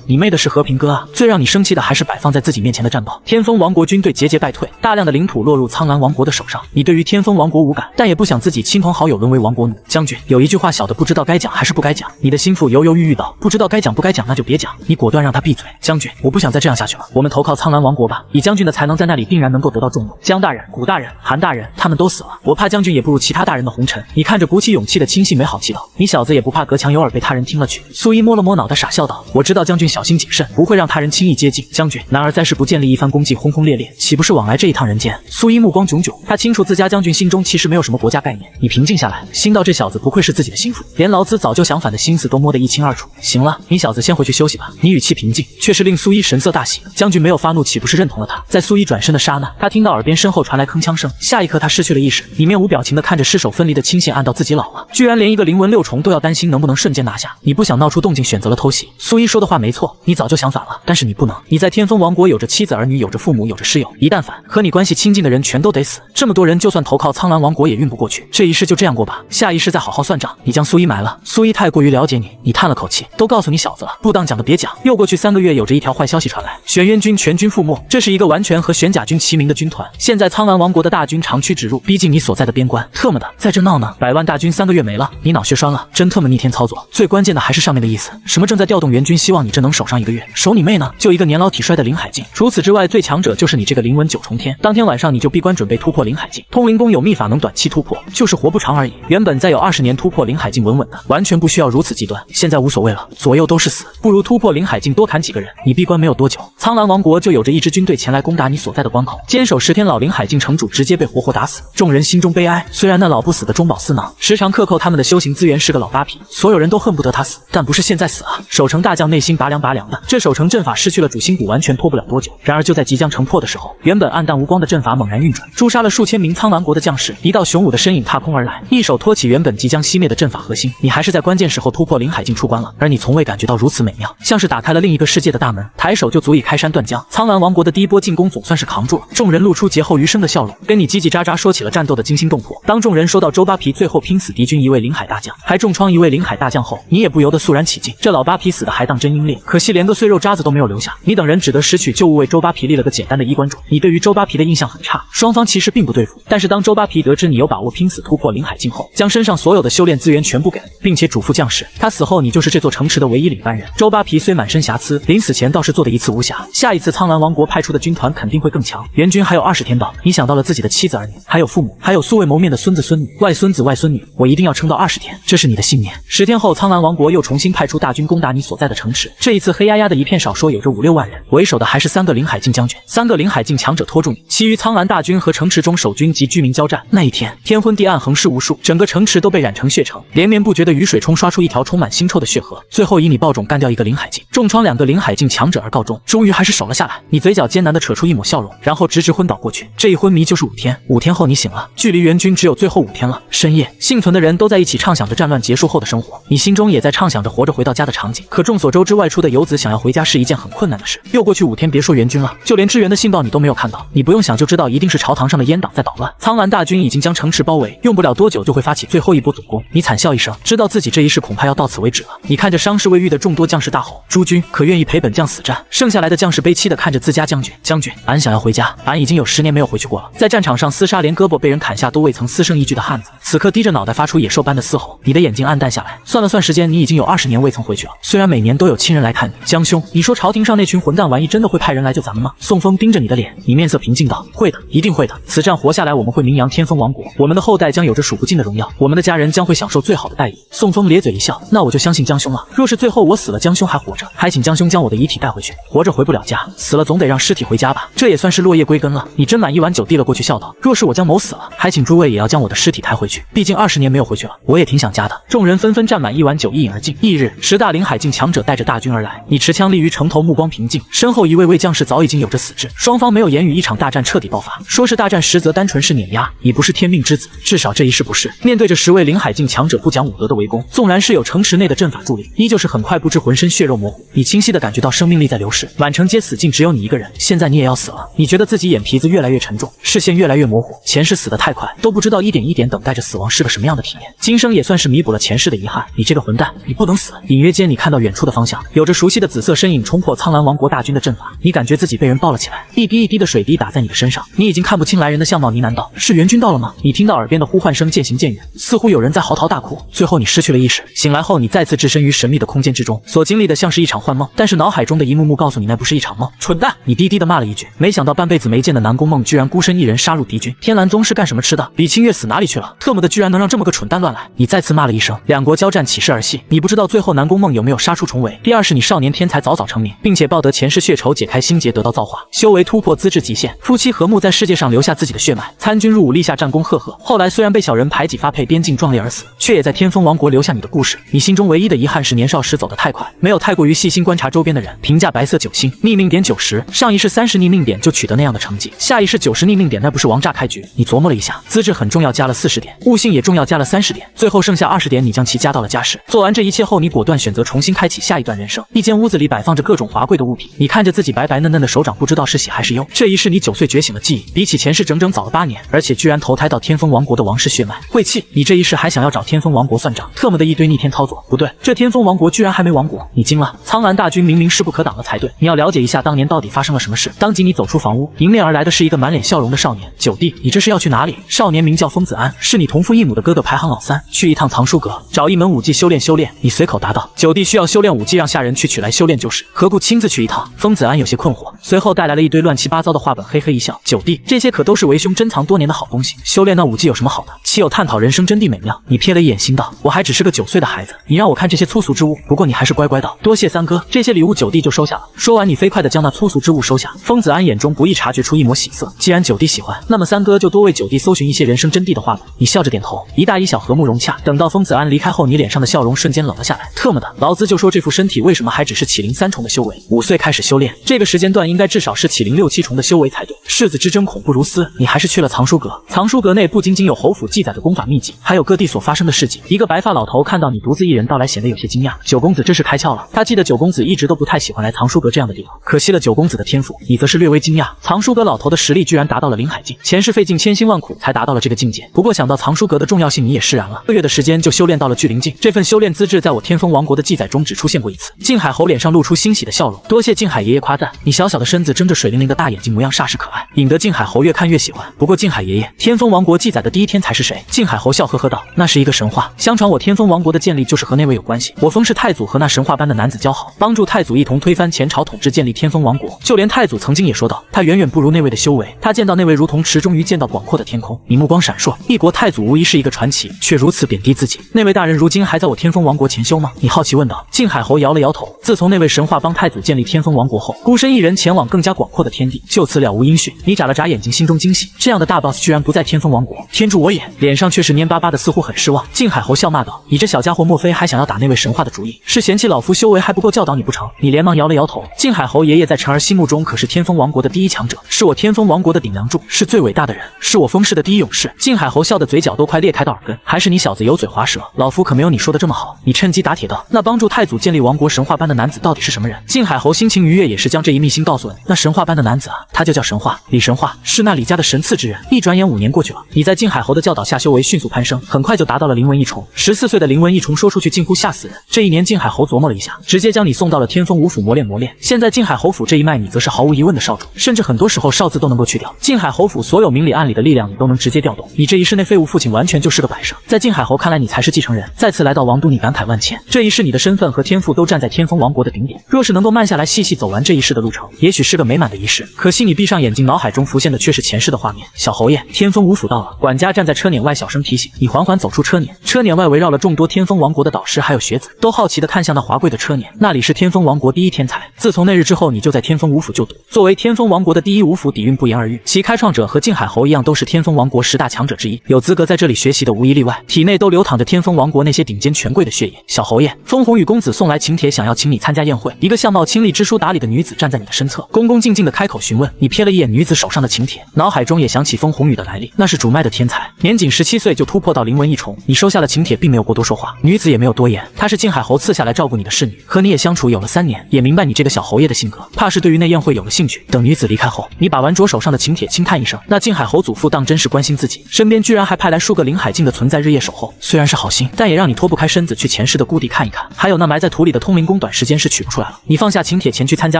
你妹的是和平鸽啊！最让你生气的还是摆放在自己面前的战报。天风王国军队节节败退，大量的领土落入苍蓝王国的手上。你对于天风王国无感，但也不想自己亲朋好友沦为王国奴。将军，有一句话小的不知道该讲还是不该讲。你的心腹犹犹豫豫道，不知道该讲不该讲，那就别讲。你果断让他闭嘴。将军，我不想再这样下去了，我们投靠苍蓝王国吧。以将军的才能，在那里定然能够得到重用。江大人、古大人、韩大人，他们都死了，我怕将军也不如其他大人的红尘。你看着鼓起勇气的亲信没好气道，你小子也不怕隔墙有耳被他人听了去。苏一摸了摸脑袋，傻笑道，我知道将军小心谨慎，不会让他人轻易接近。将军，然而在世不建立一番功绩，轰轰烈烈，岂不是枉来这一趟人间？苏一目光炯炯，他清楚自家将军心中其实没有什么国家概念。你平静下来，心道这小子不愧是自己的心腹，连劳资早就想反的心思都摸得一清二楚。行了，你小子先回去休息吧。你语气平静，却是令苏一神色大喜。将军没有发怒，岂不是认同了他？在苏一转身的刹那，他听到耳边身后传来铿锵声，下一刻他失去了意识，你面无表情地看着尸首分离的亲信，暗道自己老了，居然连一个灵纹6重都要担心能不能瞬间拿下。你不想闹出动静，选择了偷袭。苏一说的话没错，你早就想反了，但是你不能。你在天风王国有着妻子儿女，有着父母，有着师友，一旦反，和你关系亲近的人全都得死。这么多人，就算投靠苍蓝王国也运不过去。这一世就这样过吧，下一世再好好算账。你将苏一埋了。苏一太过于了解你，你叹了口气，都告诉你小子了，不当讲的别讲。又过去3个月，有着一条坏消息传来，玄渊军全军覆没。这是一个完全和玄甲军齐名的军团，现在苍蓝王国的大军长驱直入，逼近你所在的边关。特么的，在这闹呢！100万大军3个月没了，你脑血栓了？真特么逆天操作！最关键的还是上面的意思，什么正在调动援军，希望你这能守上1个月。守你妹呢！就一个年老体衰的林海境，除此之外，最强者就是你这个灵纹9重天。当天晚上你就闭关准备突破林海境，通灵宫有秘法能短期突破，就是活不长而已。原本再有20年突破林海境稳稳的，完全不需要如此极端。现在无所谓了，左右都是死，不如突破林海境多砍几个人。你闭关没有多久，苍蓝王国就有着一支军队前来攻打你所在的关口，坚守10天，老林海境城主直接被活活打死，众人心中悲哀。虽然那老不死的中饱私囊，时常克扣他们的修行资源，是个老扒皮，所有人都恨不得他死，但不是现在死啊！守城大将内心拔凉的，这守城阵法失去了主心骨，完全拖不了多久。然而就在即将城破的时候，原本暗淡无光的阵法猛然运转，诛杀了数千名苍蓝国的将士。一道雄武的身影踏空而来，一手托起原本即将熄灭的阵法核心。你还是在关键时候突破林海境出关了，而你从未感觉到如此美妙，像是打开了另一个世界的大门，抬手就足以开山断江。苍蓝王国的第一波进攻总算是扛住了，众人露出劫后余生的笑容，跟你叽叽喳喳说起了战斗的惊心动魄。当众人说到周扒皮最后拼死敌军一位临海大将，还重创一位临海大将后，你也不由得肃然起敬，这老扒皮死的还当真英烈，可惜连个碎肉渣子都没有留下。你等人只得拾取旧物，为周扒皮立了个简单的衣冠冢。你对于周扒皮的印象很差，双方其实并不对付。但是当周扒皮得知你有把握拼死突破林海境后，将身上所有的修炼资源全部给，并且嘱咐将士，他死后你就是这座城池的唯一领班人。周扒皮虽满身瑕疵，临死前倒是做的一次无瑕，下一次苍蓝王国派出的军团肯定会更强。援军还有20天到，你想到了自己的妻子儿女，还有父母，还有素未谋面的孙子孙女、外孙子外孙女，我一定要撑到20天，这是你的信念。10天后，苍蓝王国又重新派出大军攻打你所在的城池，这一次黑压压的一片，少说有着5、6万人，为首的还是3个林海境将军，3个林海境强者拖住你，其余苍蓝大军和城池中守军及居民交战。那一天，天昏地暗，横尸无数，整个城池都被染成血城，连绵不绝的雨水冲刷出一条充满腥臭的血河，最后以你爆种干掉一个林海境，重创2个林海境强者而告终。终于还是守了下来，你嘴角艰难地扯出一抹笑容，然后直直昏倒过去。这一昏迷就是5天，5天后你醒了，距离援军只有最后5天了。深夜，幸存的人都在一起畅想着战乱结束后的生活，你心中也在畅想着活着回到家的场景。可众所周知，外出的游子想要回家是一件很困难的事。又过去5天，别说援军了，就连支援的信报你都没有看到。你不用想就知道，一定是朝堂上的阉党在捣乱。苍蓝大军已经将城池包围，用不了多久就会发起最后一波总攻。你惨笑一声，知道自己这一世恐怕要到此为止了。你看着伤势未愈的众多将士大吼：“诸军可愿意陪本将死战？”剩下来的将士悲戚地看着自家将军：“将军，俺想要回家，俺已经有10年没有回去过了。”在战场上厮杀，连胳膊被人砍下都未曾嘶声一句的汉子，此刻低着脑袋发出野兽般的嘶吼。你的眼睛暗淡下来，算了算时间，你已经有20年未曾回去了。虽然每年都有亲人来看你，江兄，你说朝廷上那群混蛋玩意真的会派人来救咱们吗？宋风盯着你的脸，你面色平静道：“会的，一定会的。此战活下来，我们会名扬天风王国，我们的后代将有着数不尽的荣耀，我们的家人将会享受最好的待遇。”宋风咧嘴一笑：“那我就相信江兄了。若是最后我死了，江兄还活着，还请江兄将我的遗体带回去。活着回不了家，死了总得让尸体回家吧，这也算是落叶归根了。”你斟满1碗酒递了过去，笑道：“若是我江某死了，还请诸位也要将我的尸体抬回去，毕竟20年没有回去了，我也挺想家的。”众人纷纷占满1碗酒，一饮而尽。翌日，10大林海境强者带着大军而来，你持枪立于城头，目光平静，身后一位位将士早已经有着死志。双方没有言语，一场大战彻底爆发。说是大战，实则单纯是碾压。家，你不是天命之子，至少这一世不是。面对着10位灵海境强者不讲武德的围攻，纵然是有城池内的阵法助力，依旧是很快不知浑身血肉模糊。你清晰地感觉到生命力在流逝，满城皆死尽，只有你一个人。现在你也要死了，你觉得自己眼皮子越来越沉重，视线越来越模糊。前世死得太快，都不知道一点一点等待着死亡是个什么样的体验。今生也算是弥补了前世的遗憾。你这个混蛋，你不能死！隐约间，你看到远处的方向有着熟悉的紫色身影冲破苍蓝王国大军的阵法，你感觉自己被人抱了起来，一滴一滴的水滴打在你的身上，你已经看不清来人的相貌，呢喃道：“是援军到了吗？”你听到耳边的呼唤声渐行渐远，似乎有人在嚎啕大哭。最后你失去了意识，醒来后你再次置身于神秘的空间之中，所经历的像是一场幻梦，但是脑海中的一幕幕告诉你那不是一场梦。蠢蛋！你低低的骂了一句，没想到半辈子没见的南宫梦居然孤身一人杀入敌军。天蓝宗是干什么吃的？李清月死哪里去了？特么的，居然能让这么个蠢蛋乱来！你再次骂了一声，两国交战起势而戏，你不知道最后南宫梦有没有杀出重围。第二是你少年天才早早成名，并且报得前世血仇，解开心结，得到造化，修为突破资质极限，夫妻和睦，在世界上留下自己的血脉，参军入伍，立下战功赫赫。后来虽然被小人排挤发配边境壮烈而死，却也在天风王国留下你的故事。你心中唯一的遗憾是年少时走得太快，没有太过于细心观察周边的人。评价白色9星，逆命点90，上一世30逆命点就取得那样的成绩，下一世90逆命点，那不是王炸开局？你琢磨了一下，资质很重要，加了40点，悟性也重要，加了30点，最后剩下20点，你将其加到了家世。做完这一切后，你果断选择重新开启下一段人生。一间屋子里摆放着各种华贵的物品，你看着自己白白嫩嫩的手掌，不知道是喜还是忧。这一世你9岁觉醒了记忆，比起前世整整早了8年，而且居然投胎到天风王国的王室血脉，晦气！你这一世还想要找天风王国算账，特么的一堆逆天操作。不对，这天风王国居然还没亡国，你惊了！苍蓝大军明明势不可挡的才对，你要了解一下当年到底发生了什么事。当即你走出房屋，迎面而来的是一个满脸笑容的少年。九弟，你这是要去哪里？少年名叫风子安，是你同父异母的哥哥，排行老3，去一趟藏书阁，找一门武技修炼。你随口答道：“九弟需要修炼武技，让下人去取来修炼就是，何不亲自去一趟？”风子安有些困惑，随后带来了一堆乱七八糟的画本，嘿嘿一笑：“九弟，这些可都是为兄珍藏多年的好东西，修炼那武技有什么好的？岂有探讨人生真谛美妙？”你瞥了一眼，心道：“我还只是个9岁的孩子，你让我看这些粗俗之物，不过你还是乖乖道：多谢三哥，这些礼物九弟就收下了。”说完，你飞快地将那粗俗之物收下。风子安眼中不易察觉出一抹喜色，既然九弟喜欢，那么三哥就多为九弟搜寻一些人生真谛的画本。你笑着点头，一大一小和睦融洽。等到风子安离开后，你脸上的笑容瞬间冷了下来。特么的，老子就说这副身体为什么还只是启灵3重的修为？5岁开始修炼，这个时间段应该至少是启灵6、7重的修为才对。世子之争恐怖如斯，你还是去了藏书阁。藏书阁内不仅仅有侯府记载的功法秘籍，还有各地所发生的事迹。一个白发老头看到你独自一人到来，显得有些惊讶。九公子这是开窍了。他记得九公子一直都不太喜欢来藏书阁这样的地方，可惜了九公子的天赋。你则是略微惊讶，藏书阁老头的实力居然达到了灵海境，前世费尽千辛万苦才达到了这个境界。不过想到藏书阁的重要性，你也释然了。1个月的时间就修炼到了巨灵境，这份修炼资质在我天风王国的记载中只出现过一次。靖海侯脸上露出欣喜的笑容，多谢靖海爷爷夸赞。你小小的身子睁着水灵灵的大眼睛，模样煞是可爱，引得靖海侯越看越喜欢。不过靖海爷爷，天风王国记载的第一天才是谁？靖海侯笑呵呵道：“那是一个神话，相传我天风王国的建立就是和那位有关系。我封氏太祖和那神话般的男子交好，帮助太祖一同推翻前朝统治，建立天风王国。就连太祖曾经也说道，他远远不如那位的修为，他见到那位如同池中鱼见到广阔的天空。”你目光闪烁，一国太祖无疑是一个传奇，却如此贬低自己。那位大人如今还在我天风王国前修吗？你好奇问道。靖海侯摇了摇头，自从那位神话帮太祖建立天风王国后，孤身一人前往更加广阔的天地，就此了无音讯。你眨了眨眼睛，心中惊喜，这样的大 boss 居然不在天风王国，天助我也！脸上却是蔫巴巴的，似乎很失望。靖海侯笑骂道：“你这小家伙，莫非还想要打那位神话的主意？是嫌弃老夫修为还不够教导你不成？”你连忙摇了摇头。靖海侯爷爷在辰儿心目中可是天风王国的第一强者，是我天风王国的顶梁柱，是最伟大的人，是我封氏的第一勇士。靖海侯笑的嘴角都快裂开到耳根，还是你小子油嘴滑舌，老夫可没有你说的这么好。你趁机打铁道：“那帮助太祖建立王国神话般的男子到底是什么人？”靖海侯心情愉悦，也是将这一秘辛告诉了你。那神话般的男子啊，他就叫神话，李神话，是那李家的神赐之人。一转眼5年过去了，你在靖海侯的教导下修为迅速攀升，很快就达到了灵文1重。14岁的灵文1重说出去近乎吓死人。这一年靖海侯琢磨了一下，直接将你送到了天风五府磨练。现在靖海侯府这一脉，你则是毫无疑问的少主，甚至很多时候少字都能够去掉。靖海侯府所有明里暗里的力量，你都能直接调动。你这一世内废物父亲完全就是个摆设，在靖海侯看来，你才是继承人。再次来到王都，你感慨万千。这一世你的身份和天赋都站在天风王国的顶点，若是能够慢下来细细走完这一世的路程，也许是个美满的一世。可惜你闭上眼睛，脑海中浮现的却是前世的画面。小侯爷，天风五府到了。管家站在车辇外小声提醒。你缓缓走出车辇，车辇外围绕了众多天风王国的导师还有学子，都好奇地看向那华贵的车辇。那里是天风王国第一天才。自从那日之后，你就在天风五府就读。作为天风王国的第一五府，底蕴不言而喻，其开创者和靖海侯一样，都是天风王国10大强者之一，有资格在这里学习的无一例外，体内都流淌着天风王国那些顶尖权贵的血液。小侯爷，风红羽公子送来请帖，想要请你参加宴会。一个相貌清丽、知书达理的女子站在你的身侧，恭恭敬敬地开口询问。你瞥了一眼女子手上的请帖，脑海中也想起风红红羽的来历，那是主脉的天才，年仅17岁就突破到灵文一重。你收下了请帖，并没有过多说话，女子也没有多言。她是靖海侯赐下来照顾你的侍女，和你也相处有了3年，也明白你这个小侯爷的性格，怕是对于那宴会有了兴趣。等女子离开后，你把玩着手上的请帖，轻叹一声，那靖海侯祖父当真是关心自己，身边居然还派来数个林海境的存在日夜守候。虽然是好心，但也让你脱不开身子去前世的故地看一看。还有那埋在土里的通灵弓，短时间是取不出来了。你放下请帖前去参加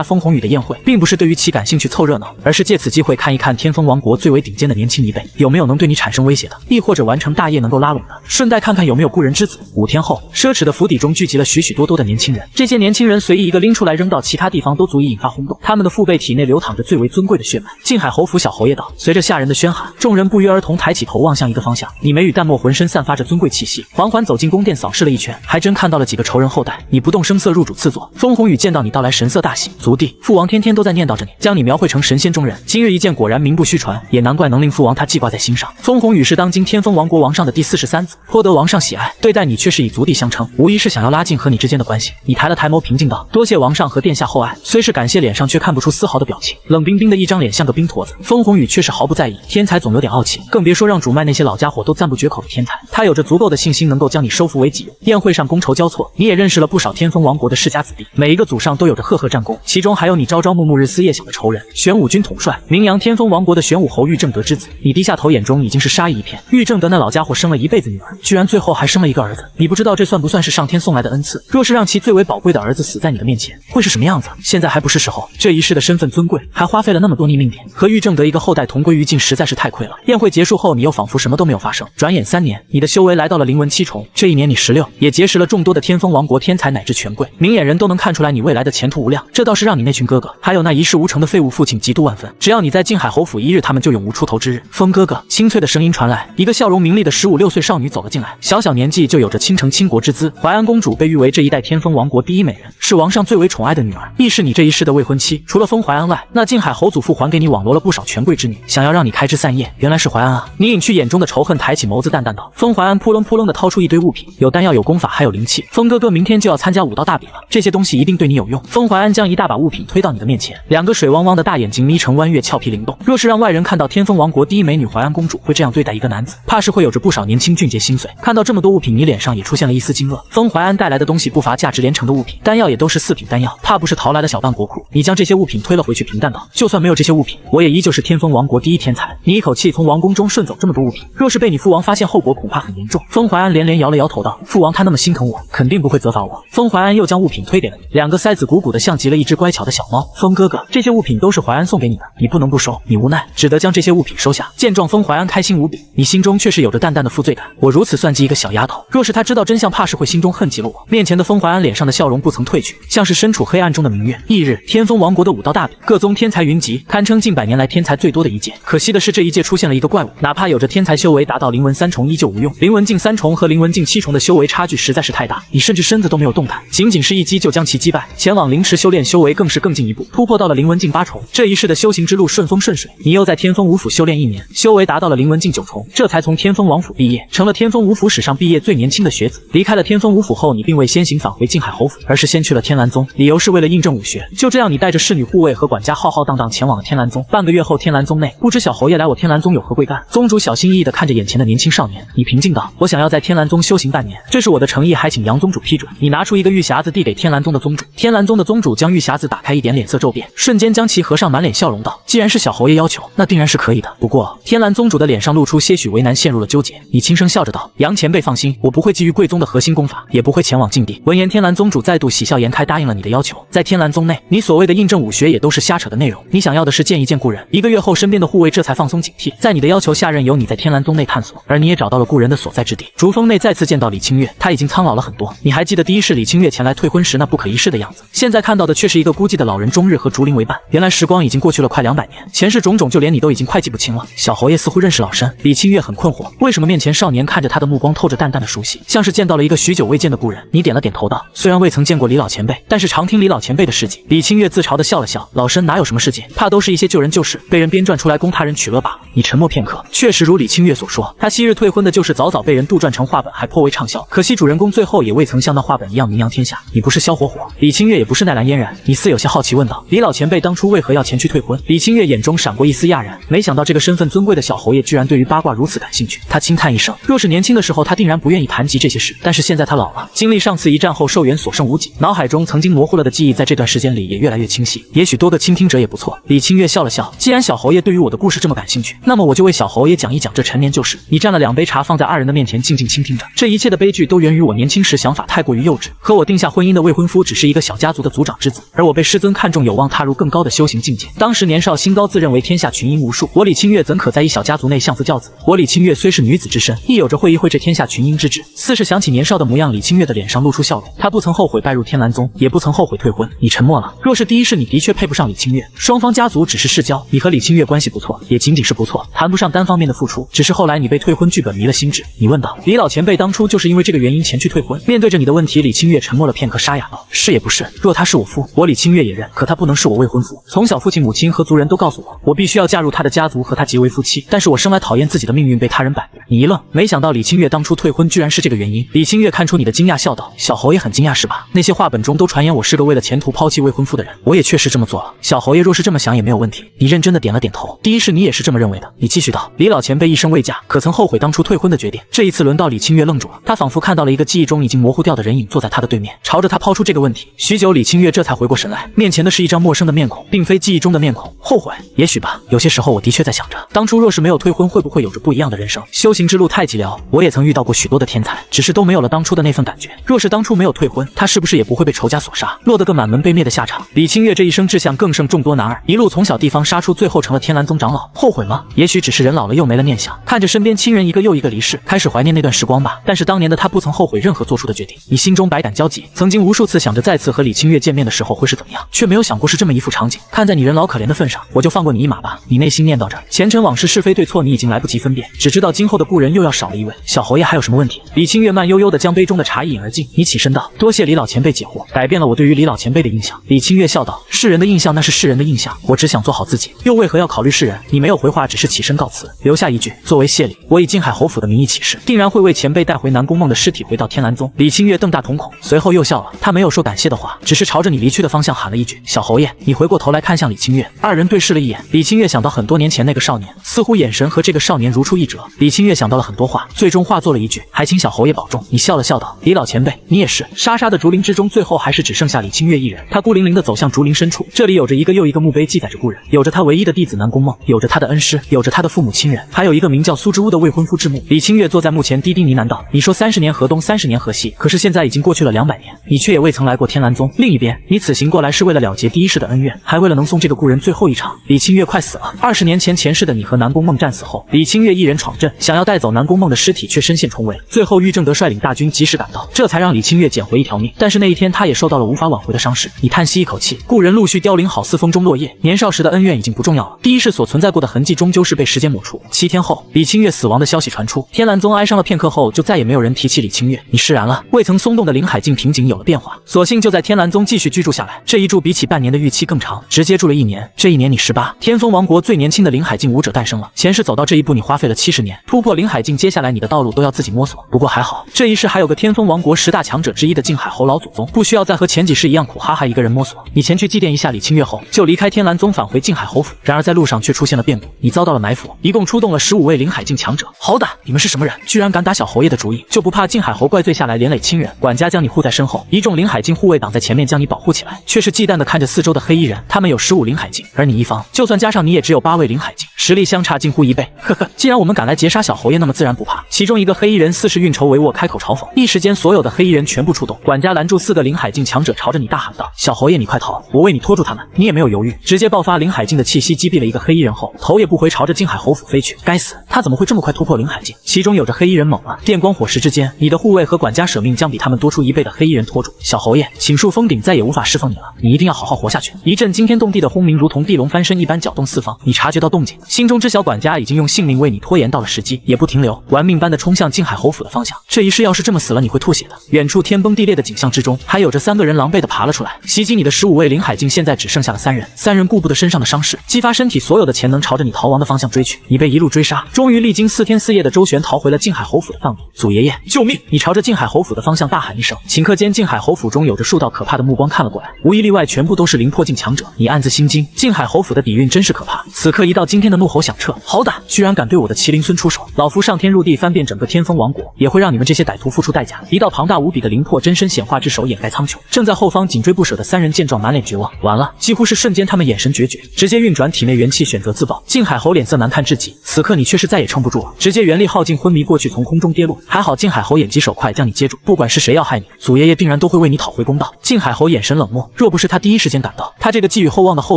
风红羽的宴会，并不是对于其感兴趣凑热闹，而是借此机会看一看天风王国最为顶尖的年轻一辈有没有能对你产生威胁的，亦或者完成大业能够拉拢的，顺带看看有没有故人之子。5天后，奢侈的府邸中聚集了许许多多的年轻人，这些年轻人随意一个拎出来扔到其他地方都足以引发轰动，他们的父辈体内流淌着最为尊贵的血脉。靖海侯府小侯爷道。随着下人的喧喊，众人不约而同抬起头望向一个方向。你眉宇淡漠，浑身散发着尊贵气息，缓缓走进宫殿，扫视了一圈，还真看到了几个仇人后代。你不动声色入主赐座。风红羽见到你到来，神色大喜。族弟，父王天天都在念叨着你，将你描绘成神仙中人，今日一见，果然名不虚传，也难怪能令父王他记挂在心上。风红羽是当今天风王国王上的第43子，颇得王上喜爱，对待你却是以族弟相称，无疑是想要拉近和你之间的关系。你抬了抬眸，平静道：多谢王上和殿下厚爱。虽是感谢，脸上却看不出丝毫的表情，冷冰冰的一张脸像个冰坨子。风红羽却是毫不在意，天才总有点傲气，更别说让主脉那些老家伙都赞不绝口的天才，他有着足够的信心能够将你收服为己用。宴会上觥筹交错，你也认识了不少天风王国的世家子弟，每一个祖上都有着赫赫战功，其中还有你朝朝暮暮日思夜想的仇人玄武军统帅名扬天风王国的玄武侯玉正德之子。你低下头，眼中已经是杀意一片。玉正德那老家伙生了一辈子女儿，居然最后还生了一个儿子，你不知道这算不算是上天送来的恩赐？若是让其最为宝贵的儿子死在你的面前，会是什么样子？现在还不是时候，这一世的身份尊贵，还花费了那么多逆命点，和玉正德一个后代同归于尽，实在是太亏了。宴会结束后，你又仿佛什么都没有发生。转眼3年，你的修为来到了灵文7重，这一年你16，也结识了众多的天风王国天才乃至权贵，明眼人都能看出来你未来的前途无量，这倒是让你那群哥哥还有那一事无成的废物父亲嫉妒万分。只要你在靖海侯府1日，他们就永无出头之日。风哥哥，清脆的声音传来，一个笑容明丽的15、16岁少女走了进来，小小年纪就有着倾城倾国之姿。怀安公主被誉为这一代天风王国第一美人，是王上最为宠爱的女儿，亦是你这一世的未婚妻。除了风怀安外，那靖海侯祖父还给你网罗了不少权贵之女，想要让你开枝散叶。原来是怀安啊！你隐去眼中的仇恨，抬起眸子淡淡道。风怀安扑棱扑棱地掏出一堆物品，有丹药，有功法，还有灵气。风哥哥明天就要参加武道大比了，这些东西一定对你有用。风怀安将一大把物品推到你的面前，2个水汪汪的大眼睛眯成弯月，俏皮灵动。若是让外人看到天风王国第一美女怀安公主会这样对待一个男子，怕是会有着不少年轻俊杰心碎。看到这么多物品，你脸上也出现了一丝惊愕。风怀安带来的东西不乏价值连城的物品，丹药也都是4品丹药，怕不是淘来的小半国库。你将这些物品推了回去，平淡道：就算没有这些物品，我也依旧是天风王国第一天才。你一口气从王宫中顺走这么多物品，若是被你父王发现，后果恐怕很严重。风怀安连连摇了摇头道：父王他那么心疼我，肯定不会责罚我。风怀安又将物品推给了你，2个腮子鼓鼓的，像极了一只乖巧的小猫。风哥哥，这些物品都是怀安送给你的，你不能不收。你无奈，只得将这些物品收下。见状，风怀安开心无比，你心中却是有着淡淡的负罪感。我如此算计一个小丫头，若是她知道真相，怕是会心中恨极了我。面前的风怀安脸上的笑容不曾褪去，像是身处黑暗中的明月。翌日，天风王国的武道大比，各宗天才云集，堪称近100年来天才最多的一届。可惜的是，这一届出现了一个怪物，哪怕有着天才修为达到灵文3重，依旧无用。灵文境3重和灵文境7重的修为差距实在是太大，你甚至身子都没有动弹，仅仅是一击就将其击败。前往灵池修炼修为更是更进一步，突破到了灵文境8重。这一世的修行之路顺风顺水，你又在天风武府修炼1年，修为达到了灵文境9重，这才从天风王府毕业，成了天风武府史上毕业最年轻的学子。离开了天风武府后，你并未先行返回靖海侯府，而是先去了天蓝宗，理由是为了印证武学。就这样，你带着侍女护卫和管家浩浩荡荡前往了天蓝宗。半个月后，天蓝宗内，不知小侯爷来我天蓝宗有何贵干？宗主小心翼翼地看着眼前的年轻少年，你平静道：我想要在天蓝宗修行半年，这是我的诚意，还请杨宗主批准。你拿出一个玉匣子递给天蓝宗的宗主，天蓝宗的宗主将玉匣子打开，一点脸色骤变，瞬间将其合上，满脸笑容道：既然是小侯爷要求，那定然是可以的。不过天蓝宗主的脸上露出些许为难，陷入了纠结。你轻声笑着道：杨前辈放心，我不会觊觎贵宗的核心功法，也不会前往禁地。闻言，天蓝宗主再度喜笑颜开，答应了你的要求。在天蓝宗内，你所谓的印证武学也都是瞎扯的内容，你想要的是见一见故人。1个月后，身边的护卫这才放松警惕，在你的要求下，任由你在天蓝宗内探索。而你也找到了故人的所在之地。竹峰内再次见到李清月，他已经苍老了很多。你还记得第一世李清月前来退婚时那不可一世的样子，现在看到的却是一个孤寂的老人，终日和竹林为伴。原来时光已经过去了快200年，前世种种就连你都已经快记不清了。小侯爷似乎认识老身。李清月很困惑，为什么面前少年看着他的目光透着淡淡的熟悉，像是见到了一个许久未见的故人。你点了点头道：虽然未曾见过李老前辈，但是常听李老前辈的事迹。李清月自嘲地笑了笑，老身哪有什么事迹，怕都是一些旧人旧事，被人编撰出来供他人取乐罢了。你沉默片刻，确实如李清月所说，他昔日退婚的就是早早被人杜撰成画本，还颇为畅销。可惜主人公最后也未曾像那画本一样名扬天下。你不是萧火火，李清月也不是奈兰嫣然，你似有些好奇问道：李老前辈当初为何要前去退婚？李清月眼中闪过一丝讶然，没想到这个身身份尊贵的小侯爷居然对于八卦如此感兴趣。他轻叹一声，若是年轻的时候，他定然不愿意谈及这些事，但是现在他老了，经历上次一战后寿元所剩无几，脑海中曾经模糊了的记忆，在这段时间里也越来越清晰。也许多个倾听者也不错。李清月笑了笑，既然小侯爷对于我的故事这么感兴趣，那么我就为小侯爷讲一讲这陈年旧事。你蘸了2杯茶，放在2人的面前，静静倾听着。这一切的悲剧都源于我年轻时想法太过于幼稚，和我定下婚姻的未婚夫只是一个小家族的族长之子，而我被师尊看中，有望踏入更高的修行境界。当时年少心高，自认为天下群英无数，我李清月怎可在一小家族内相夫教子？我李清月虽是女子之身，亦有着会一会这天下群英之志。似是想起年少的模样，李清月的脸上露出笑容。她不曾后悔拜入天蓝宗，也不曾后悔退婚。你沉默了。若是第一世你的确配不上李清月，双方家族只是世交，你和李清月关系不错，也仅仅是不错，谈不上单方面的付出。只是后来你被退婚剧本迷了心智。你问道，李老前辈当初就是因为这个原因前去退婚？面对着你的问题，李清月沉默了片刻，沙哑道：是也不是。若他是我夫，我李清月也认，可他不能是我未婚夫。从小父亲母亲和族人都告诉我，我必须要嫁入他的家族，和他结为夫妻。但是我生来讨厌自己的命运被他人摆布。你一愣，没想到李清月当初退婚居然是这个原因。李清月看出你的惊讶，笑道：小侯爷很惊讶是吧？那些话本中都传言我是个为了前途抛弃未婚夫的人，我也确实这么做了。小侯爷若是这么想也没有问题。你认真的点了点头。第一世你也是这么认为的。你继续道：李老前辈一生未嫁，可曾后悔当初退婚的决定？这一次轮到李清月愣住了，他仿佛看到了一个记忆中已经模糊掉的人影坐在他的对面，朝着他抛出这个问题。许久，李清月这才回过神来，面前的是一张陌生的面孔，并非记忆中的面孔。后悔，也许吧。有些时候我的确在想着，当初若是没有退婚，会不会有着不一样的人生？修行之路太寂寥，我也曾遇到过许多的天才，只是都没有了当初的那份感觉。若是当初没有退婚，他是不是也不会被仇家所杀，落得个满门被灭的下场？李清月这一生志向更胜众多男儿，一路从小地方杀出，最后成了天蓝宗长老。后悔吗？也许只是人老了又没了念想，看着身边亲人一个又一个离世，开始怀念那段时光吧。但是当年的他不曾后悔任何做出的决定。你心中百感交集，曾经无数次想着再次和李清月见面的时候会是怎么样，却没有想过是这么一副场景。看在你人老可怜的份上，我就放过你一马吧。你内心念叨着前尘往事是非对错，你已经来不及分辨，只知道今后的故人又要少了一位。小侯爷还有什么问题？李清月慢悠悠地将杯中的茶一饮而尽。你起身道：多谢李老前辈解惑，改变了我对于李老前辈的印象。李清月笑道：世人的印象那是世人的印象，我只想做好自己，又为何要考虑世人？你没有回话，只是起身告辞，留下一句：作为谢礼，我以靖海侯府的名义起誓，定然会为前辈带回南宫梦的尸体回到天蓝宗。李清月瞪大瞳孔，随后又笑了。他没有说感谢的话，只是朝着你离去的方向喊了一句：小侯爷。你回过头来看向李清月，二人对视了一眼。李清月想到很多年前那个少年，似乎眼神和这个少年如出一辙。李清月想到了很多话，最终化作了一句：还请小侯爷保重。你笑了笑道：李老前辈，你也是。沙沙的竹林之中，最后还是只剩下李清月一人。他孤零零地走向竹林深处，这里有着一个又一个墓碑，记载着故人，有着他唯一的弟子南宫梦，有着他的恩师，有着他的父母亲人，还有一个名叫苏之屋的未婚夫之墓。李清月坐在墓前低低呢喃道：你说30年河东30年河西，可是现在已经过去了200年，你却也未曾来过天蓝宗。另一边，你此行过来是为了了结第一世的恩怨，还为了能送这个故人最后一场。李清月快死了，20年前前世的你和南宫梦战死后，李清月一人闯阵，想要带走南宫梦的尸体，却身陷重围。最后玉正德率领大军及时赶到，这才让李清月捡回一条命。但是那一天他也受到了无法挽回的伤势。你叹息一口气，故人陆续凋零，好似风中落叶。年少时的恩怨已经不重要了，第一世所存在过的痕迹终究是被时间抹除。7天后，李清月死亡的消息传出，天蓝宗哀伤了片刻后，就再也没有人提起李清月。你释然了，未曾松动的灵海境瓶颈有了变化，索性就在天蓝宗继续居住下来。这一住比起半年的预期更长，直接住了1年。这一年你18，天风王国最年轻的灵海境武者诞生了。前世走到这一步，你花费了70年，突破灵海境，接下来你的道路都要自己摸索。不过还好，这一世还有个天风王国10大强者之一的靖海侯老祖宗，不需要再和前几世一样苦哈哈一个人摸索。你前去祭奠一下李清月后，就离开天蓝宗返回靖海侯府。然而在路上却出现了变故，你遭到了埋伏，一共出动了15位灵海境强者。好打！你们是什么人？居然敢打小侯爷的主意，就不怕靖海侯怪罪下来连累亲人？管家将你护在身后，一众灵海境护卫挡在前面将你保护起来，却是忌惮地看着四周的黑衣人。他们有15灵海境，而你一方就算加上你也只有8位灵海境，实力相差近乎1倍。呵呵，既然我们敢来劫杀小侯爷，那么自然不怕。其中一个黑衣人似是运筹帷幄，开口嘲讽。一时间，所有的黑衣人全部出动，管家拦住4个灵海境强者，朝着你大喊道：小侯爷，你快逃！我为你拖住他们！你也没有犹豫，直接爆发灵海境的气息，击毙了一个黑衣人后，头也不回朝着靖海侯府飞去。该死，他怎么会这么快突破灵海境？其中有着黑衣人猛了，电光火石之间，你的护卫和管家舍命将比他们多出1倍的黑衣人拖住。小侯爷，请恕封顶，再也无法侍奉你了，你一定要好好活下去。一阵惊天动地的轰鸣，如同地龙翻身一般搅动四方。你察觉到动静，心中知晓管家已经用性命为你拖延到了时机，也不停留，玩命般的冲向靖海侯府的方向。这一世要是这么死了，你会吐血的。远处天崩地裂的景象之中，还有着3个人狼狈的爬了出来，袭击你的15位灵海境现在只剩下了3人。3人顾不得身上的伤势，激发身体所有的潜能，朝着你逃亡的方向追去。你被一路追杀，终于历经4天4夜的周旋，逃回了靖海侯府的范围。祖爷爷，救命！你朝着靖海侯府的方向大喊一声。顷刻间，靖海侯府中有着数道可怕的目光看了过来，无一例外全部都是灵魄境强者。你暗自心惊，靖海侯府的底蕴真是可怕。此刻一道惊天的怒吼响彻，好胆，居然敢对我的麒麟孙出手！老夫上天入地翻遍整个天风王国，也会让你们这些歹徒付出代价。一道庞大无比的灵魄真身显化之手掩盖苍穹，正在后方紧追不舍的三人见状满脸绝望。完了，几乎是瞬间，他们眼神决绝，直接运转体内元气选择自爆。靖海侯脸色难看至极，此刻你却是再也撑不住了，直接元力耗尽昏迷过去，从空中跌落。还好靖海侯眼疾手快将你接住，不管是谁要害你，祖爷爷定然都会为你讨回公道。靖海侯眼神冷漠，若不是他第一时间赶到，他这个寄予厚望的后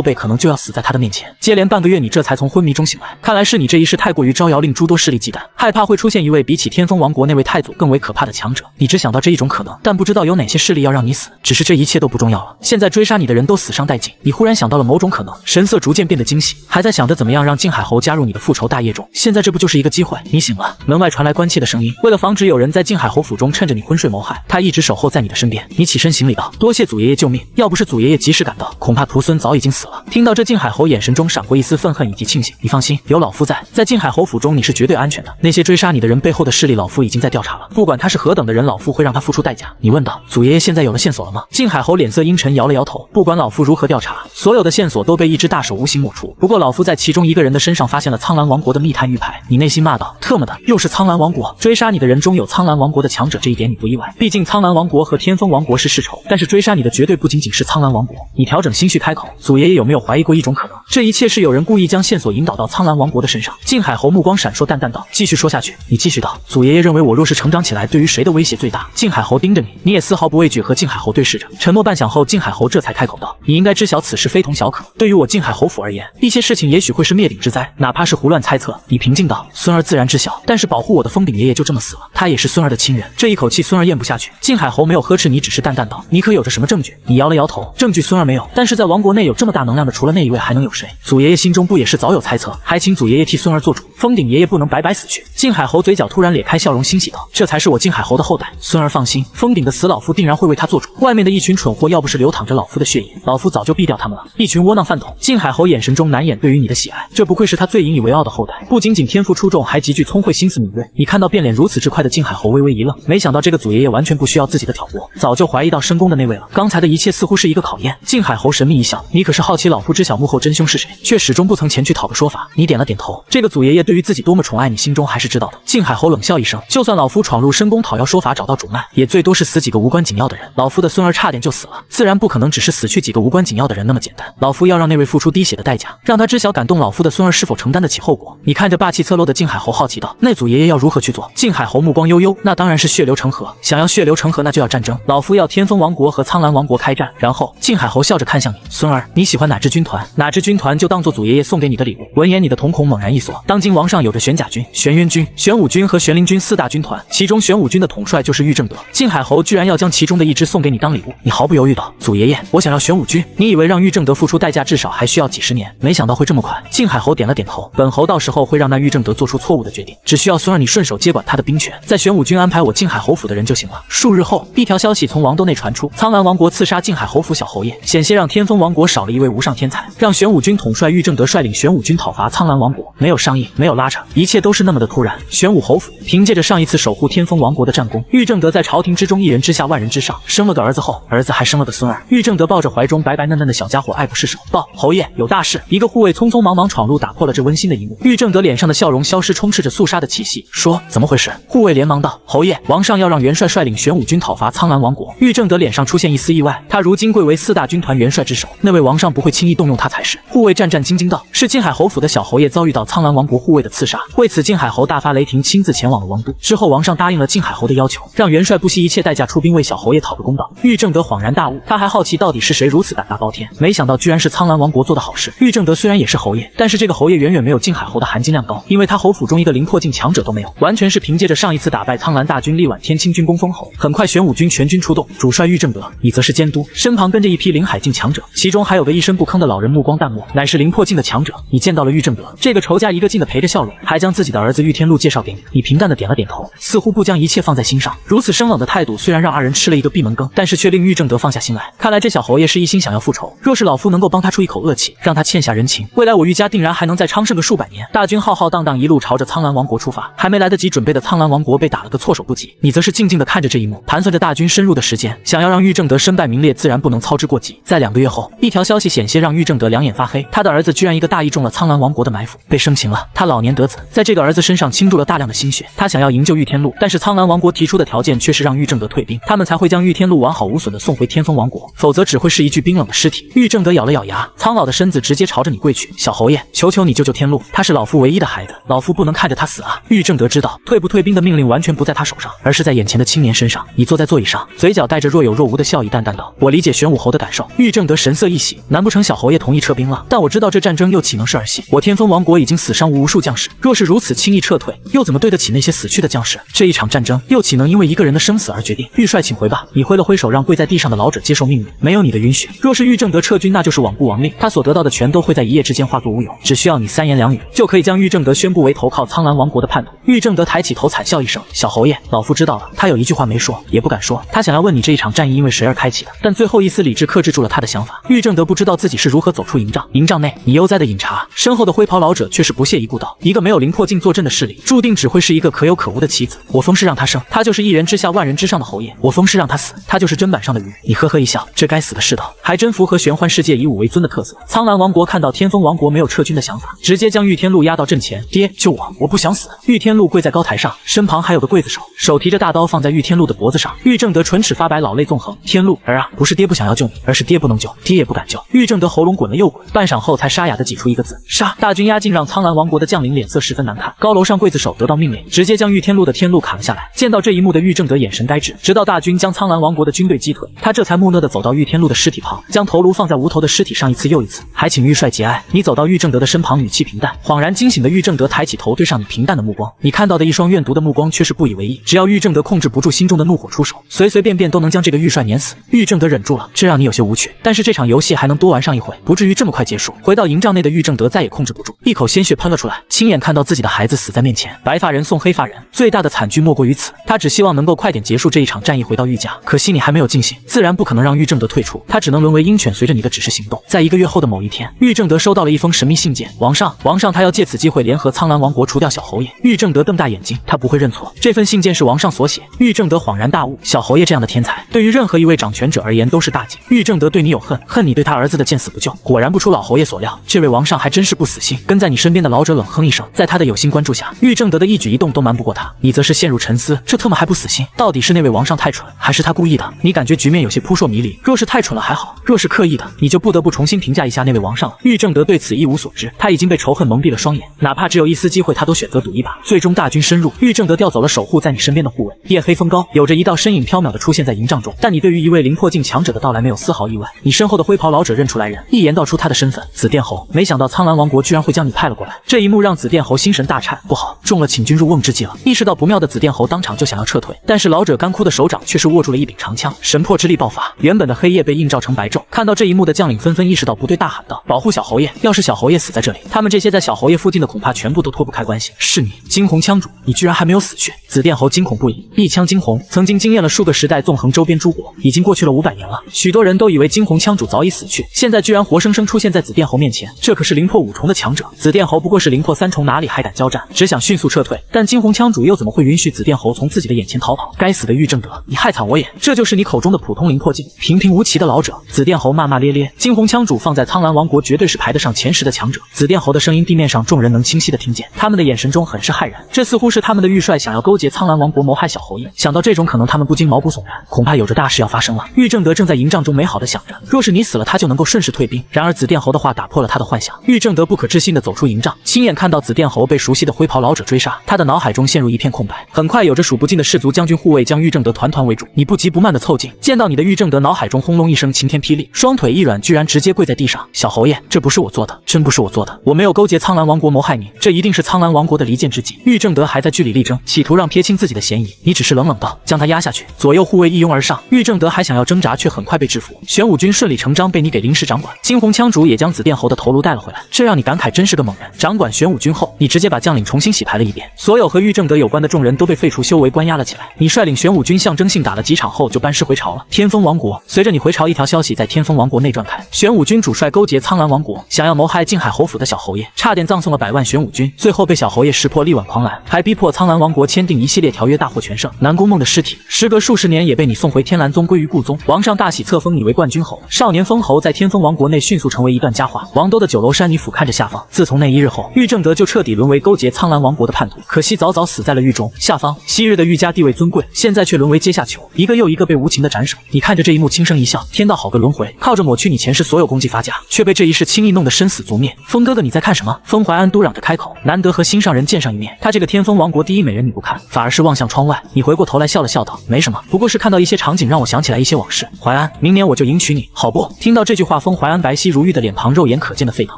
辈可能就要死在他的面前。接连半个月你这才从昏迷中醒来，看来是你这一世太过于招摇，令诸多势力忌惮，害怕会出现一位比起天风王国那位太祖更为可怕的强者。你只想到这一种可能，但不知道有哪些势力要让你死。只是这一切都不重要了，现在追杀你的人都死伤殆尽。你忽然想到了某种可能，神色逐渐变得惊喜，还在想着怎么样让靖海侯加入你的复仇大业中。现在这不就是一个机会？你醒了。门外传来关切的声音，为了防止有人在靖海侯府中趁着你昏睡谋害，他一直守候在你的身边。你起身行礼道：多谢祖爷爷救命，要不是祖爷爷及时赶到，恐怕徒孙早已经死了。听到这，靖海侯眼神中闪过一丝愤恨以及庆幸。你放心，有老夫在靖海侯府中你是绝对安全的。那些追杀你的人背后的势力，老夫已经在调查了，不管他是何等的人，老夫会让他付出代价。你问道：祖爷爷现在有了线索了吗？靖海侯脸色阴沉，摇了摇头。不管老夫如何调查，所有的线索都被一只大手无形抹除。不过老夫在其中一个人的身上发现了苍蓝王国的密探玉牌。你内心骂道：特么的，又是苍蓝王国！追杀你的人中有苍蓝王国的强者，这一点你不意外，毕竟苍蓝王国和天风王国是世仇。但是追杀你的绝对不仅仅是苍蓝王国。你调整心绪开口：祖爷爷有没有怀疑过一种可能？这一切是有人故意将线索引导到苍蓝王国的身上。靖海侯目光闪烁，淡淡道：继续说下去。你继续道：祖爷爷认为我若是成长起来，对于谁的威胁最大？靖海侯盯着你，你也丝毫不畏惧，和靖海侯对视着。沉默半晌后，靖海侯这才开口道：你应该知晓此事非同小可，对于我靖海侯府而言，一些事情也许会是灭顶之灾，哪怕是胡乱猜测。你平静道：孙儿自然知晓，但是保护我的封顶爷爷就这么死了，他也是孙儿的亲人。这一口气孙儿咽不下去。靖海侯没有呵斥你，只是淡淡道：你可有着什么证据？你摇了摇头，证据孙儿没有，但是在王国内有这么大能量的，除了那一位还能有谁？祖爷爷心中不也是早有猜测，还请祖爷爷替孙儿做主，封顶爷爷不能白白死去。靖海侯嘴角突然咧开笑容，欣喜道：这才是我靖海侯的后代。孙儿放心，封顶的死老夫定然会为他做主，外面的一群蠢货要不是流淌着老夫的血液，老夫早就毙掉他们了，一群窝囊饭桶。靖海侯眼神中难掩对于你的喜爱，这不愧是他最引以为傲的后代，不仅仅天赋出众，还极具聪慧，心思敏锐。你看到变脸如此之快的靖海侯微微一愣，没想到这个祖爷爷完全不需要自己的挑拨，早就怀疑到深宫的那位了。刚才的一切似乎是一个考验。靖海侯神秘一笑：你可是好奇老夫知晓幕后真凶是谁，却始终不曾前去讨个说法。你点了点头，这个祖爷爷对于自己多么宠爱，你心中还是知道的。靖海侯冷笑一声：就算老夫闯入深宫讨要说法，找到主脉，也最多是死几个无关紧要的人。老夫的孙儿差点就死了，自然不可能只是死去几个无关紧要的人那么简单。老夫要让那位付出滴血的代价，让他知晓感动老夫的孙儿是否承担得起后果。你看着霸气侧漏的靖海侯好奇道：那祖爷爷要如何去做？靖海侯目光悠悠：那当然是血流成河，想要血流成河，那就要战争。老夫要天风王国和苍蓝王国开战。然后靖海侯笑着看向你：孙儿，你喜欢哪支军团？哪支军团就当做祖爷爷送给你的礼物。闻言，你的瞳孔猛然一缩。当今王上有着玄甲军、玄渊军、玄武军和玄灵军四大军团，其中玄武军的统帅就是玉正德。靖海侯居然要将其中的一支送给你当礼物。你毫不犹豫道：祖爷爷，我想要玄武军。你以为让玉正德付出代价至少还需要几十年，没想到会这么快。靖海侯点了点头：本侯到时候会让那玉正德做出错误的决定，只需要孙儿你顺手接管他的兵权，在玄武军安排我靖海侯府的人就行了。数日后，一条消息从王都内传出，苍蓝王国刺杀靖海侯府小侯爷，险些让天风王国少了一位无上天才，让玄武军统帅玉正德率领玄武军讨伐苍蓝王国。没有商议，没有拉扯，一切都是那么的突然。玄武侯府凭借着上一次守护天风王国的战功，玉正德在朝廷之中一人之下万人之上，生了个儿子后，儿子还生了个孙儿。玉正德抱着怀中白白嫩嫩的小家伙爱不释手，报侯爷有大事。一个护卫匆匆忙忙闯入，打破了这温馨的一幕。玉正德脸上的笑容消失，充斥着肃杀的气息，说怎么回事？护卫连忙道：侯爷，王上要让元帅率领玄武军讨伐苍蓝王国。玉正德脸上出现一丝意外，他如今贵为四大军团元帅之首，那位王上不会轻易动用他才是。护卫战战兢兢道：是靖海侯府的小侯爷遭遇到苍蓝王国护卫的刺杀，为此靖海侯大发雷霆，亲自前往了王都。之后王上答应了靖海侯的要求，让元帅不惜一切代价出兵为小侯爷讨个公道。玉正德恍然大悟，他还好奇到底是谁如此胆大包天，没想到居然是苍蓝王国做的好事。玉正德虽然也是侯爷，但是这个侯爷远远没有靖海侯的含金量高，因为他侯府中一个灵魄境强者都没有，完全是凭借着上一次打败苍蓝大军力挽天清军功封侯。很快玄武军全军出动，主帅玉正德，你则是监督，身旁跟着一批灵海境强者，其中还有个一声不吭的老人，目光淡漠，乃是灵魄境的强者。你见到了玉正德，这个仇家一个劲的陪着笑容，还将自己的儿子玉天禄介绍给你。你平淡的点了点头，似乎不将一切放在心上。如此生冷的态度虽然让二人吃了一个闭门羹，但是却令玉正德放下心来。看来这小侯爷是一心想要复仇，若是老夫能够帮他出一口恶气，让他欠下人情，未来我玉家定然还能再昌盛个数百年。大军浩浩荡荡一路朝着苍蓝王国出发，还没来得及准备的苍蓝王国被打了个措手不及。你则是静静的看着这一幕，盘算着大军深入的时间，想要让玉正德身败名裂，自然不能操之过急。在2个月后，一条消息险些让玉正德两眼发黑，他的儿子居然一个大意中了苍蓝兰王国的埋伏，被生擒了。他老年得子，在这个儿子身上倾注了大量的心血，他想要营救玉天禄，但是苍兰王国提出的条件却是让玉正德退兵，他们才会将玉天禄完好无损的送回天风王国，否则只会是一具冰冷的尸体。玉正德咬了咬牙，苍老的身子直接朝着你跪去，小侯爷，求求你救救天禄，他是老夫唯一的孩子，老夫不能看着他死啊！玉正德知道退不退兵的命令完全不在他手上，而是在眼前的青年身上。你坐在座椅上，嘴角带着若有若无的笑意，淡淡道：“我理解玄武侯的感受。”玉正德神色一喜，难不成小侯爷同意撤兵了？但我知道这战争又岂能是儿戏？我天风王国已经死伤无数将士，若是如此轻易撤退，又怎么对得起那些死去的将士？这一场战争又岂能因为一个人的生死而决定？玉帅，请回吧。你挥了挥手，让跪在地上的老者接受命令。没有你的允许，若是玉正德撤军，那就是罔顾王令，他所得到的全都会在一夜之间化作乌有。只需要你3言2语，就可以将玉正德宣布为投靠苍兰王国的叛徒。玉正德抬起头惨笑一声：“小侯爷，老夫知道了。”他有一句话没说，也不敢说，他想要问你这一场战役因为谁而开启的，但最后一丝理智克制住了他的想法。玉正德不知道自己是如何走出营帐，营帐内你悠哉的饮茶，身后的灰袍老者却是不屑一顾道：“一个没有灵魄镜坐镇的势力，注定只会是一个可有可无的棋子。我封氏让他生，他就是一人之下万人之上的侯爷；我封氏让他死，他就是砧板上的鱼。”你呵呵一笑，这该死的世道，还真符合玄幻世界以武为尊的特色。苍兰王国看到天风王国没有撤军的想法，直接将玉天禄压到阵前：“爹，救我！我不想死！”玉天禄跪在高台上，身旁还有个刽子手，手提着大刀放在玉天禄的脖子上。玉正德唇齿发白，老泪纵横：“天禄儿啊，不是爹不想要救你，而是爹不能救，爹也不敢救。”玉正德喉咙滚了又滚，半晌后才沙哑地挤出一个字：“杀！”大军压境让苍兰王国的将领脸色十分难看。高楼上刽子手得到命令，直接将玉天禄的天禄砍了下来。见到这一幕的玉正德眼神呆滞，直到大军将苍兰王国的军队击退，他这才木讷地走到玉天禄的尸体旁，将头颅放在无头的尸体上一次又一次，还请玉帅节哀。你走到玉正德的身旁，语气平淡。恍然惊醒的玉正德抬起头，对上你平淡的目光，你看到的一双怨毒的目光却是不以为意。只要玉正德控制不住心中的怒火出手，随随便便都能将这个玉帅碾死。玉正德忍住了，这让你有些无趣，但是这场游戏还能多玩上一回，不至于这么快结束。回到营帐内的玉正德再也控制不住，一口鲜血喷了出来，亲眼看到自己的孩子死在面前，白发人送黑发人，最大的惨剧莫过于此。他只希望能够快点结束这一场战役，回到玉家。可惜你还没有尽兴，自然不可能让玉正德退出，他只能沦为鹰犬，随着你的指示行动。在1个月后的某一天，玉正德收到了一封神秘信件：“王上，他要借此机会联合苍兰王国除掉小侯爷。”玉正德瞪大眼睛，他不会认错，这份信件是王上所写。玉正德恍然大悟，小侯爷这样的天才，对于任何一位掌权者而言都是大忌。玉正德对你有恨，恨你对他儿子的见死不救。果然不出老侯爷所料，这位王上还真是不死心。跟在你身边的老者冷哼一声，在他的有心关注下，玉正德的一举一动都瞒不过他，你则是陷入沉思，这特么还不死心？到底是那位王上太蠢，还是他故意的？你感觉局面有些扑朔迷离，若是太蠢了还好，若是刻意的，你就不得不重新评价一下那位王上了。玉正德对此一无所知，他已经被仇恨蒙蔽了双眼，哪怕只有一丝机会，他都选择赌一把。最终大军深入，玉正德调走了守护在你身边的护卫。夜黑风高，有着一道身影飘渺的出现在营帐中，但你对于一位灵魄境强者的到来没有丝毫意外。你身后的灰袍老者认出来人，一言道出他的身份：紫殿侯。没想到苍兰王国居然会将你派了过来，这一幕让紫殿侯心神大颤，不好，中了请君入瓮之计了。意识到不妙的紫殿侯当场就想要撤退，但是老者干枯的手掌却是握住了一柄长枪，神魄之力爆发，原本的黑夜被映照成白昼。看到这一幕的将领纷纷意识到不对，大喊道：“保护小侯爷！要是小侯爷死在这里，他们这些在小侯爷附近的恐怕全部都脱不开关系。”是你，惊鸿枪主，你居然还没有死去！紫殿侯惊恐不已，一枪惊鸿曾经惊艳了数个时代，纵横周边诸国，已经过去了500年了。许多人都以为惊鸿枪主早已死去，现在居然活生生出现在紫殿侯面前，这可是灵魄5重的强者。紫殿侯不过是灵魄3重，哪里还敢交战？只想迅速撤退，但惊鸿枪主又怎么会允许紫殿侯从自己的眼前逃跑？该死的玉正德，你害惨我也！这就是你口中的普通灵魄境，平平无奇的老者。紫殿侯骂骂咧咧，惊鸿枪主放在苍兰王国绝对是排得上前10的强者。紫殿侯的声音，地面上众人能清晰的听见，他们的眼神中很是骇然，这似乎是他们的玉帅想要勾结苍兰王国谋害小侯爷。想到这种可能，他们不禁毛骨悚然，恐怕有着大事要发生了。玉正德正在营帐中美好的想着，若是你死了，他就能够顺势退兵。然而紫殿侯的话打破了他的幻想，玉正德不可置信地走出营帐，亲眼看到紫殿侯被熟悉的灰袍老者追杀，他的脑海中陷入一片空白。很快，有着数不尽的士族将军护卫将玉正德团团围住。你不急不慢地凑近，见到你的玉正德脑海中轰隆一声晴天霹雳，双腿一软，居然直接跪在地上。小侯爷，这不是我做的，真不是我做的，我没有勾结苍兰王国谋害你，这一定是苍兰王国的离间之计。玉正德还在据理力争，企图让撇清自己的嫌疑。你只是冷冷道，将他压下去。左右护卫一拥而上，玉正德还想要挣扎，却很快被制服。玄武军顺理成章被你给临时掌管，惊鸿枪主也将紫殿侯的头颅带了回来，这让你感慨真是个猛人。掌管玄武军后，你直接把将领重新洗牌了一遍，所有和玉正德有关的众人都被废除修为，关押了起来。你率领玄武军象征性打了几场后就班师回朝了。天风王国，随着你回朝，一条消息在天风王国内传开，玄武军主帅勾结苍兰王国，想要谋害靖海侯府的小侯爷，差点葬送了100万玄武军，最后被小侯爷识破，力挽狂澜，还逼迫苍兰王国签订一系列条约，大获全胜。南宫梦的尸体时隔数十年也被你送回天蓝宗，归于故宗。王上大喜，册封你为冠军侯。少年封侯在天风王国内迅速成为一段佳话。王都的酒楼山，你俯瞰看着下方。自从那一日后，玉正德就彻底沦为勾结苍蓝王国的叛徒，可惜早早死在了狱中。下方，昔日的玉家地位尊贵，现在却沦为阶下囚，一个又一个被无情的斩首。你看着这一幕，轻声一笑，天道好个轮回，靠着抹去你前世所有功绩发家，却被这一世轻易弄得生死族灭。风哥哥，你在看什么？风怀安嘟嚷着开口，难得和心上人见上一面，他这个天风王国第一美人你不看，反而是望向窗外。你回过头来笑了笑道，没什么，不过是看到一些场景让我想起来一些往事。怀安，明年我就迎娶你，好不？听到这句话，风怀安白皙如玉的脸庞肉眼可见的沸腾，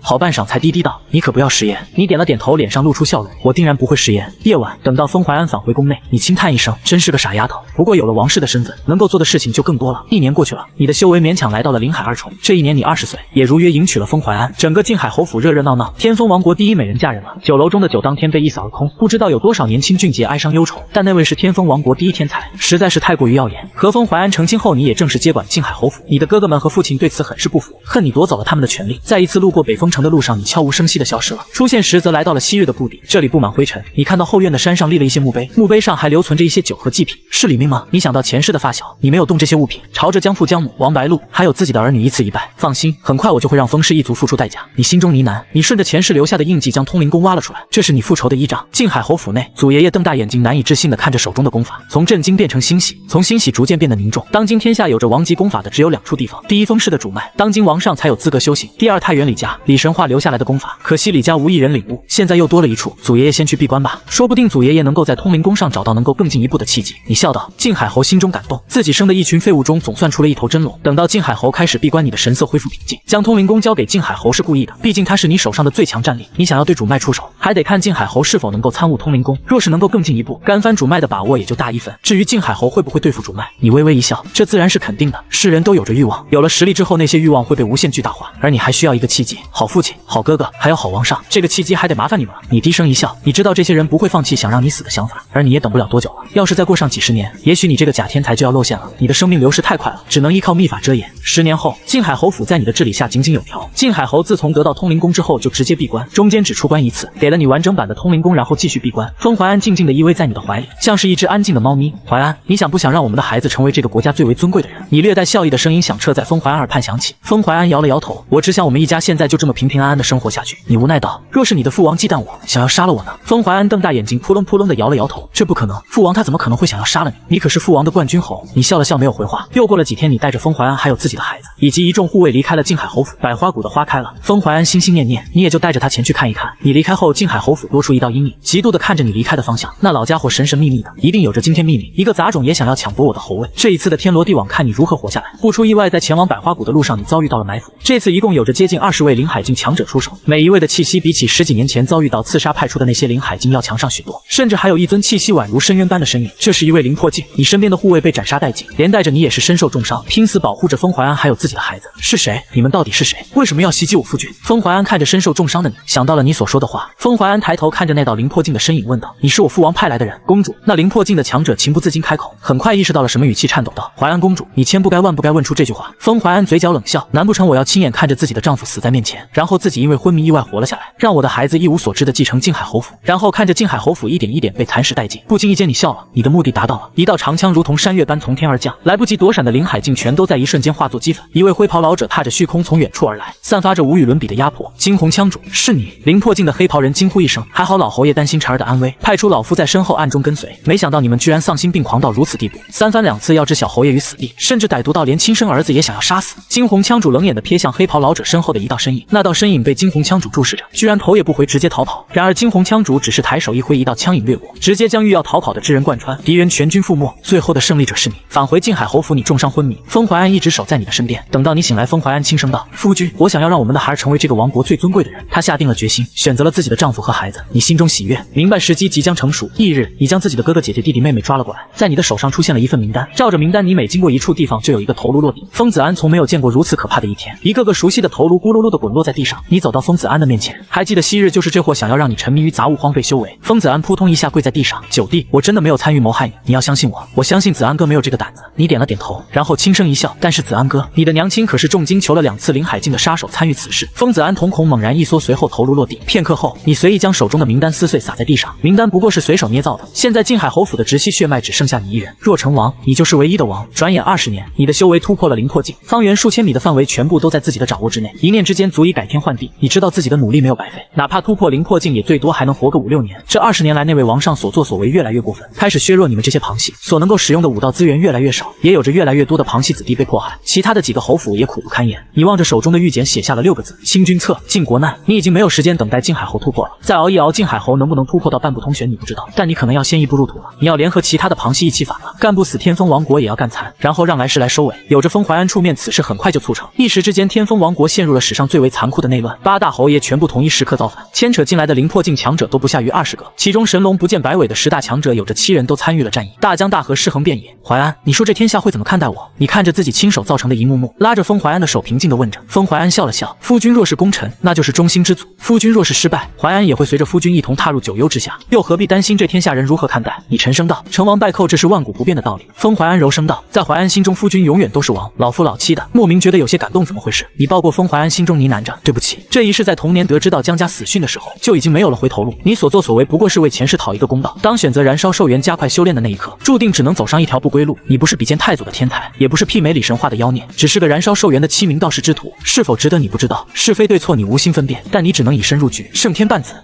好半晌才低低道，你可不要食言。你点了点头，脸上露出笑容，我定然不会食言。夜晚，等到风怀安返回宫内，你轻叹一声，真是个傻丫头。不过有了王氏的身份，能够做的事情就更多了。1年过去了，你的修为勉强来到了临海2重，这一年你20岁，也如约迎娶了风怀安。整个静海侯府热热闹闹，天风王国第一美人嫁人了。酒楼中的酒当天被一扫而空，不知道有多少年轻俊杰哀伤忧愁，但那位是天风王国第一天才，实在是太过于耀眼。和风怀安成亲后，你也正式接管静海侯府，你的哥哥们和父亲对此很是不服，恨你夺走了他们的权利。在一次路过北风城的路上，你悄无声息地消失了，出现时则来到了昔日的故地，这里布满灰尘，你看到后院的山上立了一些墓碑，墓碑上还留存着一些酒和祭品，是李明吗？你想到前世的发小，你没有动这些物品，朝着江父江母王白鹿还有自己的儿女依次一拜。放心，很快我就会让风氏一族付出代价。你心中呢喃，你顺着前世留下的印记将通灵宫挖了出来，这是你复仇的依仗。静海侯府内，祖爷爷瞪大眼睛，难以置信地看着手中的功法，从震惊变成欣喜，从欣喜逐渐变得凝重。当今天下有着王级功法的只有2处地方，第一风氏的主脉，当今王上才有资格修行；第二太原李家，李神话留下来的功法，可惜李家无一人领悟，现在又多了一处。祖爷爷先去闭关吧，说不定祖爷爷能够在通灵宫上找到能够更进一步的契机。你笑道。静海侯心中感动，自己生的一群废物中总算出了一头真龙。等到静海侯开始闭关，你的神色恢复平静，将通灵宫交给静海侯是故意的，毕竟他是你手上的最强战力。你想要对主脉出手，还得看静海侯是否能够参悟通灵宫，若是能够更进一步，干翻主脉的把握也就大1分。至于静海侯会不会对付主脉，你微微一笑，这自然是肯定的。世人都有着欲望，有了实力之后，那些欲望会被无限巨大化，而你还需要一个契机，好父亲、好哥哥，还有好王上，这个契机还得麻烦你们了。你低声一笑，你知道这些人不会放弃想让你死的想法，而你也等不了多久了。要是再过上几十年，也许你这个假天才就要露馅了。你的生命流逝太快了，只能依靠秘法遮掩。10年后，静海侯府在你的治理下井井有条。静海侯自从得到通灵宫之后，就直接闭关，中间只出关1次，给了你完整版的通灵宫，然后继续闭关。风怀安静静地依偎在你的怀里，像是一只安静的猫咪。怀安，你想不想让我们的孩子成为这个国家最为尊贵的人？你略带笑意的声音响彻在风怀安耳畔响起。风怀安摇了摇头，我只想我们一家现在就这么平平安安的生活下去。你无奈道，若是你的父王忌惮我，想要杀了我呢？风怀安瞪大眼睛，扑棱扑棱地摇了摇头，这不可能，父王他怎么可能会想要杀了你？你可是父王的冠军侯。你笑了笑，没有回话。又过了几天，你带着风怀安还有自己的孩子以及一众护卫离开了静海侯府。百花谷的花开了，风怀安心心念念，你也就带着他前去看一看。你离开后，静海侯府多出一道阴影，嫉妒地看着你离开的方向。那老家伙神神秘秘的，一定有着惊天秘密。一个杂种也想要抢夺我的侯位。这一次的天罗地网，看你如何活下来。不出意外，在前往百花谷的路上，你遭遇到了埋伏。这次一共有着接近20位灵海境强者出手，每一位的气息比起10几年前遭遇到刺杀派出的那些灵海境要强上许多，甚至还有一尊气息宛如深渊般的身影。这是一位灵魄境，你身边的护卫被斩杀殆尽，连带着你也是身受重伤，拼死保护着风怀安还有自己的孩子。是谁？你们到底是谁？为什么要袭击我夫君？风怀安看着身受重伤的你，想到了你所说的话。风怀安抬头看着那道灵魄境的身影，问道：你是我父王派来的人？公主。那灵魄境的强者情不自禁开口，很快意识到了什么，语气颤抖道：怀安公主，你千不该万不该问出这句话。风怀安嘴角冷笑，难不成我要亲眼看着自己的丈夫死在面前，然后自己因为昏迷意外活了下来，让我的孩子一无所知的继承静海侯府，然后看着静海侯府一点一点被蚕食殆尽？不经意间你笑了，你的目的达到了。一道长枪如同山岳般从天而降，来不及躲闪的灵海境全都在一瞬间化作齑粉。一位灰袍老者踏着虚空从远处而来，散发着无与伦比的压迫。惊鸿枪主，是你！灵魄境的黑袍人惊呼一声，还好老侯爷担心婵儿的安危，派出老夫在身后暗中跟随，没想到你们居然丧心病狂到如此地步，三番两次要置小侯爷于死地，甚至歹毒到连亲生儿子也想要杀死。惊鸿枪主冷眼地瞥向黑袍老者身后的一道身影，那道身影被惊鸿枪主注视着，居然头也不回直接逃跑。然而惊鸿枪主只是抬手一挥，一道枪影掠过，直接将欲要逃跑的之人贯穿，敌人全军覆没，最后的胜利者是你。返回静海侯府，你重伤昏迷，风怀安一直守在你的身边，等到你醒来，风怀安轻声道：夫君，我想要让我们的孩儿成为这个王国最尊贵的人。他下定了决心，选择了自己的丈夫和孩子。你心中喜悦，明白时机即将成熟。翌日，你将自己的哥哥姐姐弟弟妹妹抓了过来，在你的手上出现了一份名单，照着名单，你每经过一处地方就有一个头颅落地。风子安从没有见过如此可怕的一天，一个个熟悉的头颅咕噜噜的滚落在地上。你走到风子安的面前，还记得昔日就是这货想要让你沉迷于杂物荒废修为。风子安扑通一下跪在地上，九弟，我真的没有参与谋害你，你要相信我，我相信子安哥没有这个胆子。你点了点头，然后轻声一笑，但是子安哥，你的娘亲可是重金求了2次灵海境的杀手参与此事。风子安瞳孔猛然一缩，随后头颅落地。片刻后，你随意将手中的名单撕碎撒在地上，名单不过是随手捏造的。现在静海侯府的直系血脉只剩下你一人，若成王，你就是唯一的王。转眼20年，你的修为突破了灵魄境，方圆数千米的范围全部都在自己的掌握之内，一念之间足以改天换地。毕，你知道自己的努力没有白费，哪怕突破灵魄境，也最多还能活个5、6年。这20年来，那位王上所作所为越来越过分，开始削弱你们这些旁系，所能够使用的武道资源越来越少，也有着越来越多的旁系子弟被迫害，其他的几个侯府也苦不堪言。你望着手中的玉简，写下了6个字：清君侧，靖国难。你已经没有时间等待靖海侯突破了，再熬一熬，靖海侯能不能突破到半步通玄你不知道，但你可能要先一步入土了。你要联合其他的旁系一起反了，干不死天风王国也要干残，然后让来世来收尾。有着封淮安出面，此事很快就促成。一时之间，天风王国陷入了史上最为残酷的内乱，8大侯爷全部同一时刻造反，牵扯进来的灵魄境强者都不下于20个，其中神龙不见百尾的10大强者有着7人都参与了战役。大江大河尸横遍野。淮安，你说这天下会怎么看待我？你看着自己亲手造成的一幕幕，拉着封淮安的手平静地问着。封淮安笑了笑，夫君若是功臣，那就是忠心之祖；夫君若是失败，淮安也会随着夫君一同踏入九幽之下，又何必担心这天下人如何看待你？沉声道：成王败寇，这是万古不变的道理。封淮安柔声道：在淮安心中，夫君永远都是王，老夫老妻的。莫名觉得有些感动，怎么回事？你抱过封淮安，心中呢喃着：对不起，这一世在童年得知到江家死讯的时候，就已经没有了回头路。你所作所为不过是为前世讨一个公道，当选择燃烧寿元加快修炼的那一刻，注定只能走上一条不归路。你不是比肩太祖的天才，也不是媲美李神话的妖孽，只是个燃烧寿元的欺名盗世之徒，是否值得你不知道，是非对错你无心分辨，但你只能以身入局，胜天半子。